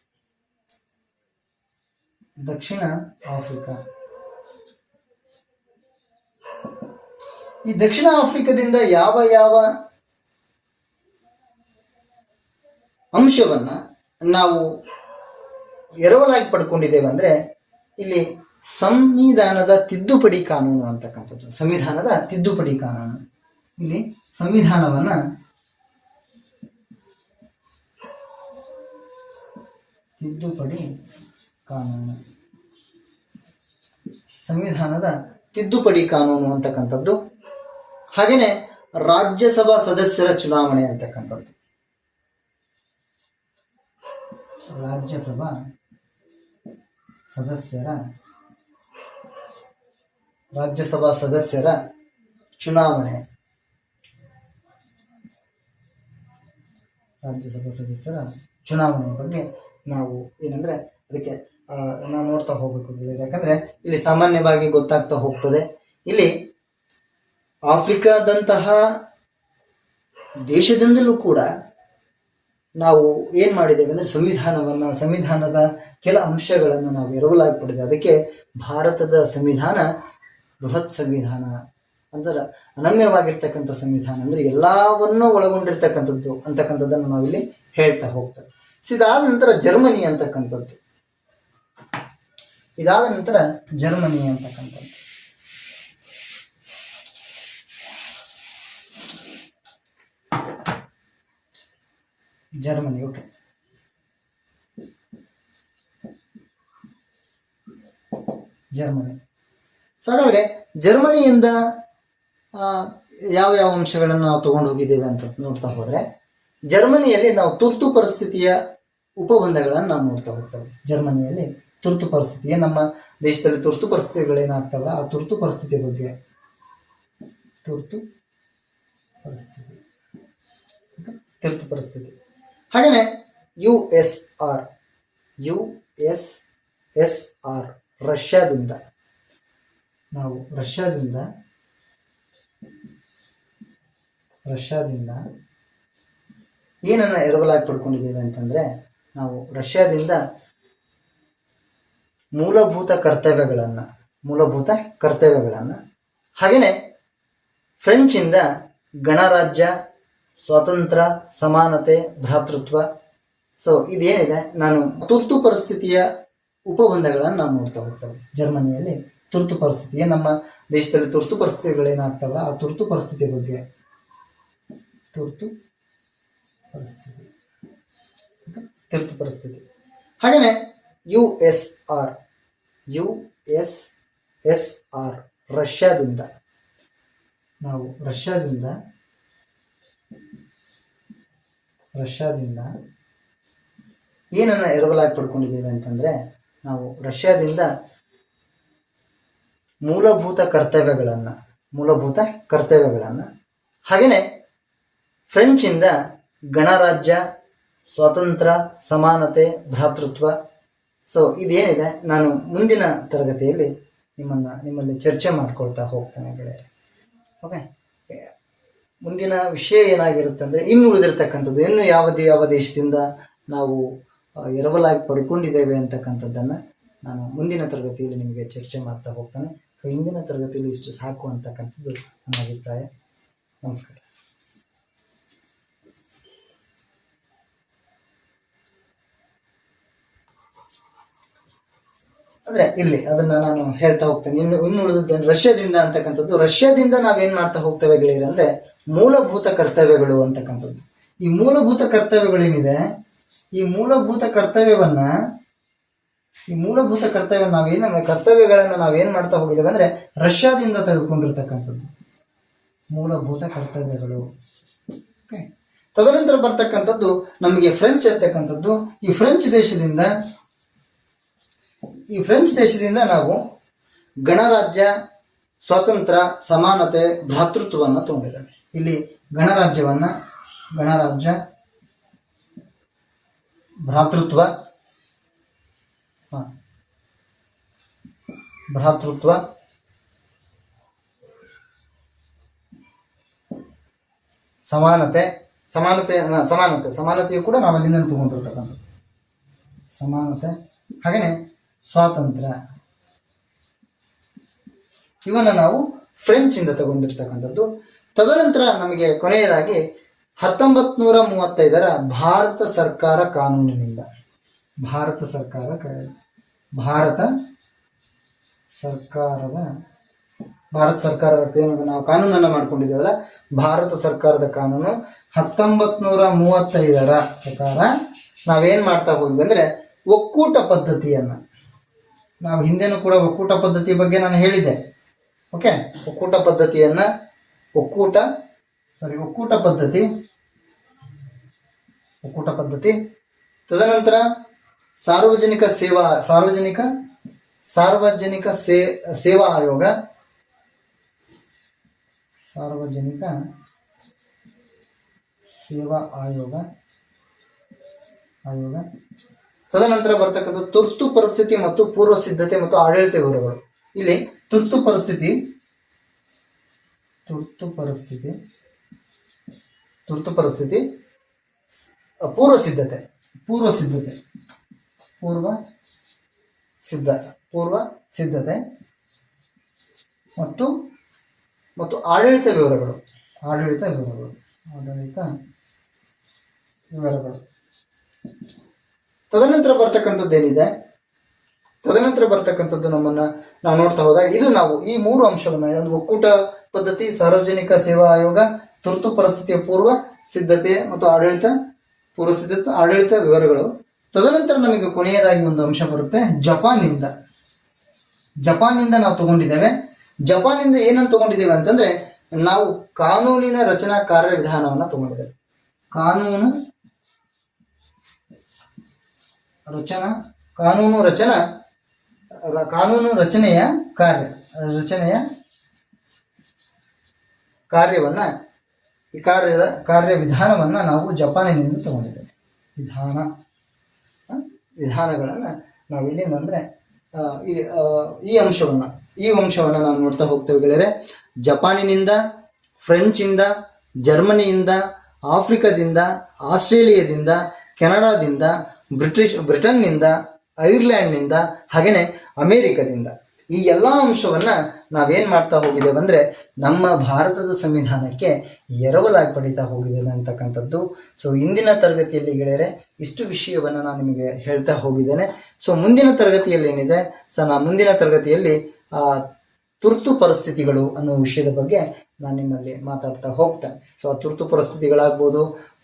ಈ ದಕ್ಷಿಣ ಆಫ್ರಿಕಾದಿಂದ ಯಾವ ಯಾವ ಅಂಶವನ್ನ ನಾವು ಎರವಲಾಗಿ ಪಡ್ಕೊಂಡಿದ್ದೇವೆ ಅಂದ್ರೆ ಇಲ್ಲಿ ಸಂವಿಧಾನದ ತಿದ್ದುಪಡಿ ಕಾನೂನು ಅಂತಕ್ಕಂಥದ್ದು. ಇಲ್ಲಿ ಸಂವಿಧಾನದ ತಿದ್ದುಪಡಿ ಕಾನೂನು ಅಂತಕ್ಕಂಥದ್ದು. ಹಾಗೇನೆ ರಾಜ್ಯಸಭಾ ಸದಸ್ಯರ ಚುನಾವಣೆ ಅಂತಕ್ಕಂಥದ್ದು. ರಾಜ್ಯಸಭಾ ಸದಸ್ಯರ ಚುನಾವಣೆ. ಬಗ್ಗೆ ನಾವು ಅದಕ್ಕೆ ನಾವು ನೋಡ್ತಾ ಹೋಗ್ಬೇಕು. ಯಾಕಂದ್ರೆ ಇಲ್ಲಿ ಸಾಮಾನ್ಯವಾಗಿ ಗೊತ್ತಾಗ್ತಾ ಹೋಗ್ತದೆ. ಇಲ್ಲಿ ಆಫ್ರಿಕಾದಂತಹ ದೇಶದಿಂದಲೂ ಕೂಡ ನಾವು ಏನ್ ಮಾಡಿದ್ದೇವೆ ಅಂದ್ರೆ ಸಂವಿಧಾನದ ಕೆಲ ಅಂಶಗಳನ್ನು ನಾವು ಎರವಲಾಗಿ ಪಡೆದ. ಅದಕ್ಕೆ ಭಾರತದ ಸಂವಿಧಾನ ಬೃಹತ್ ಸಂವಿಧಾನ ಅಂದ್ರೆ ಅನನ್ಯವಾಗಿರ್ತಕ್ಕಂಥ ಸಂವಿಧಾನ, ಅಂದ್ರೆ ಎಲ್ಲವನ್ನೂ ಒಳಗೊಂಡಿರ್ತಕ್ಕಂಥದ್ದು ಅಂತಕ್ಕಂಥದ್ದನ್ನು ನಾವಿಲ್ಲಿ ಹೇಳ್ತಾ ಹೋಗ್ತೇವೆ. ಇದಾದ ನಂತರ ಜರ್ಮನಿ ಅಂತಕ್ಕಂಥದ್ದು. Germany okay. ಸೊ ಹಾಗಾದರೆ ಜರ್ಮನಿಯಿಂದ ಯಾವ ಯಾವ ಅಂಶಗಳನ್ನು ನಾವು ತಗೊಂಡು ಹೋಗಿದ್ದೇವೆ ಅಂತ ನೋಡ್ತಾ ಹೋದರೆ, ಜರ್ಮನಿಯಲ್ಲಿ ನಾವು ತುರ್ತು ಪರಿಸ್ಥಿತಿಯ ಉಪಬಂಧಗಳನ್ನು ನಾವು ನೋಡ್ತಾ ಹೋಗ್ತೇವೆ. ಜರ್ಮನಿಯಲ್ಲಿ ತುರ್ತು ಪರಿಸ್ಥಿತಿಯ, ನಮ್ಮ ದೇಶದಲ್ಲಿ ತುರ್ತು ಪರಿಸ್ಥಿತಿಗಳೇನಾಗ್ತವೆ ಆ ತುರ್ತು ಪರಿಸ್ಥಿತಿ ಬಗ್ಗೆ, ತುರ್ತು ಪರಿಸ್ಥಿತಿ. ಹಾಗೆಯೇ USSR ರಷ್ಯಾದಿಂದ, ನಾವು ರಷ್ಯಾದಿಂದ ಏನನ್ನು ಎರವಲಾಗಿ ಪಡ್ಕೊಂಡಿದ್ದೇವೆ ಅಂತಂದರೆ, ನಾವು ರಷ್ಯಾದಿಂದ ಮೂಲಭೂತ ಕರ್ತವ್ಯಗಳನ್ನು ಹಾಗೆಯೇ ಫ್ರೆಂಚಿಂದ ಗಣರಾಜ್ಯ, ಸ್ವಾತಂತ್ರ್ಯ, ಸಮಾನತೆ, ಭ್ರಾತೃತ್ವ. ಸೊ ಇದೇನಿದೆ, ನಾನು ತುರ್ತು ಪರಿಸ್ಥಿತಿಯ ಉಪಬಂಧಗಳನ್ನು ನಾವು ನೋಡ್ತಾ ಹೋಗ್ತೇವೆ. ಜರ್ಮನಿಯಲ್ಲಿ ತುರ್ತು ಪರಿಸ್ಥಿತಿಯ, ನಮ್ಮ ದೇಶದಲ್ಲಿ ತುರ್ತು ಪರಿಸ್ಥಿತಿಗಳೇನಾಗ್ತವೆ ಆ ತುರ್ತು ಪರಿಸ್ಥಿತಿ ಬಗ್ಗೆ, ತುರ್ತು ಪರಿಸ್ಥಿತಿ. ಹಾಗೆಯೇ USSR ರಷ್ಯಾದಿಂದ, ನಾವು ರಷ್ಯಾದಿಂದ ಏನನ್ನು ಎರವಲಾಗಿ ಪಡ್ಕೊಂಡಿದ್ದೇವೆ ಅಂತಂದರೆ, ನಾವು ರಷ್ಯಾದಿಂದ ಮೂಲಭೂತ ಕರ್ತವ್ಯಗಳನ್ನು ಹಾಗೆಯೇ ಫ್ರೆಂಚಿಂದ ಗಣರಾಜ್ಯ, ಸ್ವಾತಂತ್ರ್ಯ, ಸಮಾನತೆ, ಭ್ರಾತೃತ್ವ. ಸೊ ಇದೇನಿದೆ, ನಾನು ಮುಂದಿನ ತರಗತಿಯಲ್ಲಿ ನಿಮ್ಮಲ್ಲಿ ಚರ್ಚೆ ಮಾಡ್ಕೊಳ್ತಾ ಹೋಗ್ತೇನೆ ಗೆಳೆಯರೆ. ಓಕೆ, ಮುಂದಿನ ವಿಷಯ ಏನಾಗಿರುತ್ತೆ ಅಂದರೆ, ಇನ್ನು ಉಳಿದಿರ್ತಕ್ಕಂಥದ್ದು, ಇನ್ನು ಯಾವ ದೇಶದಿಂದ ನಾವು ಎರವಲಾಗಿ ಪಡ್ಕೊಂಡಿದ್ದೇವೆ ಅಂತಕ್ಕಂಥದ್ದನ್ನು ನಾನು ಮುಂದಿನ ತರಗತಿಯಲ್ಲಿ ನಿಮಗೆ ಚರ್ಚೆ ಮಾಡ್ತಾ ಹೋಗ್ತಾನೆ. ಸೊ ಇಂದಿನ ತರಗತಿಯಲ್ಲಿ ಇಷ್ಟು ಸಾಕು ಅಂತಕ್ಕಂಥದ್ದು ನನ್ನ ಅಭಿಪ್ರಾಯ. ನಮಸ್ಕಾರ. ಅಂದರೆ ಇಲ್ಲಿ ಅದನ್ನು ನಾನು ಹೇಳ್ತಾ ಹೋಗ್ತೇನೆ. ಇನ್ನು ಉಳಿದದ್ದು ರಷ್ಯಾದಿಂದ ಅಂತಕ್ಕಂಥದ್ದು, ರಷ್ಯಾದಿಂದ ನಾವೇನು ಮಾಡ್ತಾ ಹೋಗ್ತೇವೆ ಗೆಳೆಯರೆ ಅಂದರೆ, ಮೂಲಭೂತ ಕರ್ತವ್ಯಗಳು ಅಂತಕ್ಕಂಥದ್ದು. ಈ ಮೂಲಭೂತ ಕರ್ತವ್ಯಗಳೇನಿದೆ, ಈ ಮೂಲಭೂತ ಕರ್ತವ್ಯವನ್ನು ನಾವೇನು ಮಾಡ್ತಾ ಹೋಗಿದ್ದೇವೆ ಅಂದರೆ, ರಷ್ಯಾದಿಂದ ತೆಗೆದುಕೊಂಡಿರ್ತಕ್ಕಂಥದ್ದು ಮೂಲಭೂತ ಕರ್ತವ್ಯಗಳು. ಓಕೆ, ತದನಂತರ ಬರ್ತಕ್ಕಂಥದ್ದು ನಮಗೆ ಫ್ರೆಂಚ್ ಅಂತಕ್ಕಂಥದ್ದು. ಈ ಫ್ರೆಂಚ್ ದೇಶದಿಂದ ನಾವು ಗಣರಾಜ್ಯ, ಸ್ವಾತಂತ್ರ್ಯ, ಸಮಾನತೆ, ಭ್ರಾತೃತ್ವವನ್ನು ತಗೊಂಡಿದ್ದೇವೆ. ಇಲ್ಲಿ ಗಣರಾಜ್ಯ, ಭ್ರಾತೃತ್ವ, ಸಮಾನತೆಯು ಕೂಡ ನಾವು ಅಲ್ಲಿಂದ ತಗೊಂಡಿರ್ತಕ್ಕಂಥದ್ದು ಸಮಾನತೆ. ಹಾಗೆಯೇ ಸ್ವಾತಂತ್ರ್ಯ, ಇವನ್ನು ನಾವು ಫ್ರೆಂಚಿಂದ ತಗೊಂಡಿರ್ತಕ್ಕಂಥದ್ದು. ತದನಂತರ ನಮಗೆ ಕೊನೆಯದಾಗಿ 1935 ಭಾರತ ಸರ್ಕಾರ ಕಾನೂನಿನಿಂದ, ಭಾರತ ಸರ್ಕಾರದ ಏನು ನಾವು ಕಾನೂನನ್ನು ಮಾಡ್ಕೊಂಡಿದ್ದೇವಲ್ಲ, ಭಾರತ ಸರ್ಕಾರದ ಕಾನೂನು 1935 ಪ್ರಕಾರ ನಾವೇನು ಮಾಡ್ತಾ ಹೋದ್ವಿ ಅಂದರೆ, ಒಕ್ಕೂಟ ಪದ್ಧತಿಯನ್ನು, ನಾವು ಹಿಂದೆನೂ ಕೂಡ ಒಕ್ಕೂಟ ಪದ್ಧತಿ ಬಗ್ಗೆ ನಾನು ಹೇಳಿದ್ದೆ. ಓಕೆ, ಒಕ್ಕೂಟ ಪದ್ಧತಿ. ತದನಂತರ ಸಾರ್ವಜನಿಕ ಸೇವಾ ಆಯೋಗ, ತದನಂತರ ಬರ್ತಕ್ಕಂಥ ತುರ್ತು ಪರಿಸ್ಥಿತಿ ಮತ್ತು ಪೂರ್ವ ಸಿದ್ಧತೆ ಮತ್ತು ಆಡಳಿತ ವಿವರಗಳು. ಇಲ್ಲಿ ತುರ್ತು ಪರಿಸ್ಥಿತಿ, ಪೂರ್ವ ಸಿದ್ಧತೆ ಮತ್ತು ಆಡಳಿತ ವಿವರಗಳು. ತದನಂತರ ಬರ್ತಕ್ಕಂಥದ್ದು ನಾವು ನೋಡ್ತಾ ಹೋದಾಗ, ಇದು ನಾವು ಈ 3 ಅಂಶವನ್ನು, ಒಂದು ಒಕ್ಕೂಟ ಪದ್ಧತಿ, ಸಾರ್ವಜನಿಕ ಸೇವಾ ಆಯೋಗ, ತುರ್ತು ಪರಿಸ್ಥಿತಿಯ ಪೂರ್ವ ಸಿದ್ಧತೆ ಮತ್ತು ಆಡಳಿತ ವಿವರಗಳು. ತದನಂತರ ನಮಗೆ ಕೊನೆಯದಾಗಿ ಒಂದು ಅಂಶ ಬರುತ್ತೆ, ಜಪಾನ್ನಿಂದ ನಾವು ತಗೊಂಡಿದ್ದೇವೆ. ಜಪಾನಿಂದ ಏನನ್ನು ತಗೊಂಡಿದ್ದೀವಿ ಅಂತಂದ್ರೆ ನಾವು ಕಾನೂನಿನ ರಚನಾ ಕಾರ್ಯವಿಧಾನವನ್ನು ತಗೊಂಡಿದ್ದೇವೆ. ಕಾನೂನು ರಚನೆಯ ಕಾರ್ಯವನ್ನ ಈ ಕಾರ್ಯವಿಧಾನವನ್ನು ನಾವು ಜಪಾನಿನಿಂದ ತಗೊಂಡಿದ್ದೇವೆ. ವಿಧಾನಗಳನ್ನು ನಾವು ಇಲ್ಲಿಂದ ಅಂದರೆ ಈ ಅಂಶವನ್ನು ನಾವು ನೋಡ್ತಾ ಹೋಗ್ತೇವೆ ಗೆಳೆಯರೆ. ಜಪಾನಿನಿಂದ, ಫ್ರೆಂಚಿಂದ, ಜರ್ಮನಿಯಿಂದ, ಆಫ್ರಿಕಾದಿಂದ, ಆಸ್ಟ್ರೇಲಿಯಾದಿಂದ, ಕೆನಡಾದಿಂದ, ಬ್ರಿಟನ್ನಿಂದ, ಐರ್ಲ್ಯಾಂಡ್ನಿಂದ, ಹಾಗೆಯೇ ಅಮೇರಿಕದಿಂದ ಈ ಎಲ್ಲ ಅಂಶವನ್ನು ನಾವೇನು ಮಾಡ್ತಾ ಹೋಗಿದ್ದೇವೆ ಅಂದರೆ ನಮ್ಮ ಭಾರತದ ಸಂವಿಧಾನಕ್ಕೆ ಎರವಲಾಗಿ ಪಡೀತಾ ಹೋಗಿದ್ದೇನೆ ಅಂತಕ್ಕಂಥದ್ದು. ಸೊ ಇಂದಿನ ತರಗತಿಯಲ್ಲಿ ಗೆಳೆಯರೆ ಇಷ್ಟು ವಿಷಯವನ್ನು ನಾನು ನಿಮಗೆ ಹೇಳ್ತಾ ಹೋಗಿದ್ದೇನೆ. ಸೊ ಮುಂದಿನ ತರಗತಿಯಲ್ಲಿ ಏನಿದೆ ಮುಂದಿನ ತರಗತಿಯಲ್ಲಿ ತುರ್ತು ಪರಿಸ್ಥಿತಿಗಳು ಅನ್ನೋ ವಿಷಯದ ಬಗ್ಗೆ ನಾನು ನಿಮ್ಮಲ್ಲಿ ಮಾತಾಡ್ತಾ ಹೋಗ್ತೇನೆ. ಸೊ ಆ ತುರ್ತು ಪರಿಸ್ಥಿತಿಗಳಾಗ್ಬೋದು,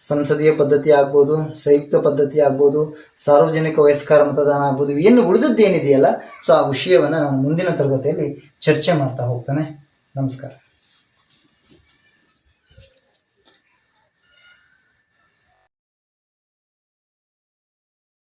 ಸಂಸದೀಯ ಪದ್ಧತಿ ಆಗ್ಬೋದು, ಸಂಯುಕ್ತ ಪದ್ಧತಿ ಆಗ್ಬೋದು, ಸಾರ್ವಜನಿಕ ವಯಸ್ಕರ ಮತದಾನ ಆಗ್ಬೋದು, ಏನು ಉಳಿದದ್ದೇನಿದೆಯಲ್ಲ ಸೊ ಆ ವಿಷಯವನ್ನು ನಾನು ಮುಂದಿನ ತರಗತಿಯಲ್ಲಿ ಚರ್ಚೆ ಮಾಡ್ತಾ ಹೋಗ್ತೇನೆ. ನಮಸ್ಕಾರ.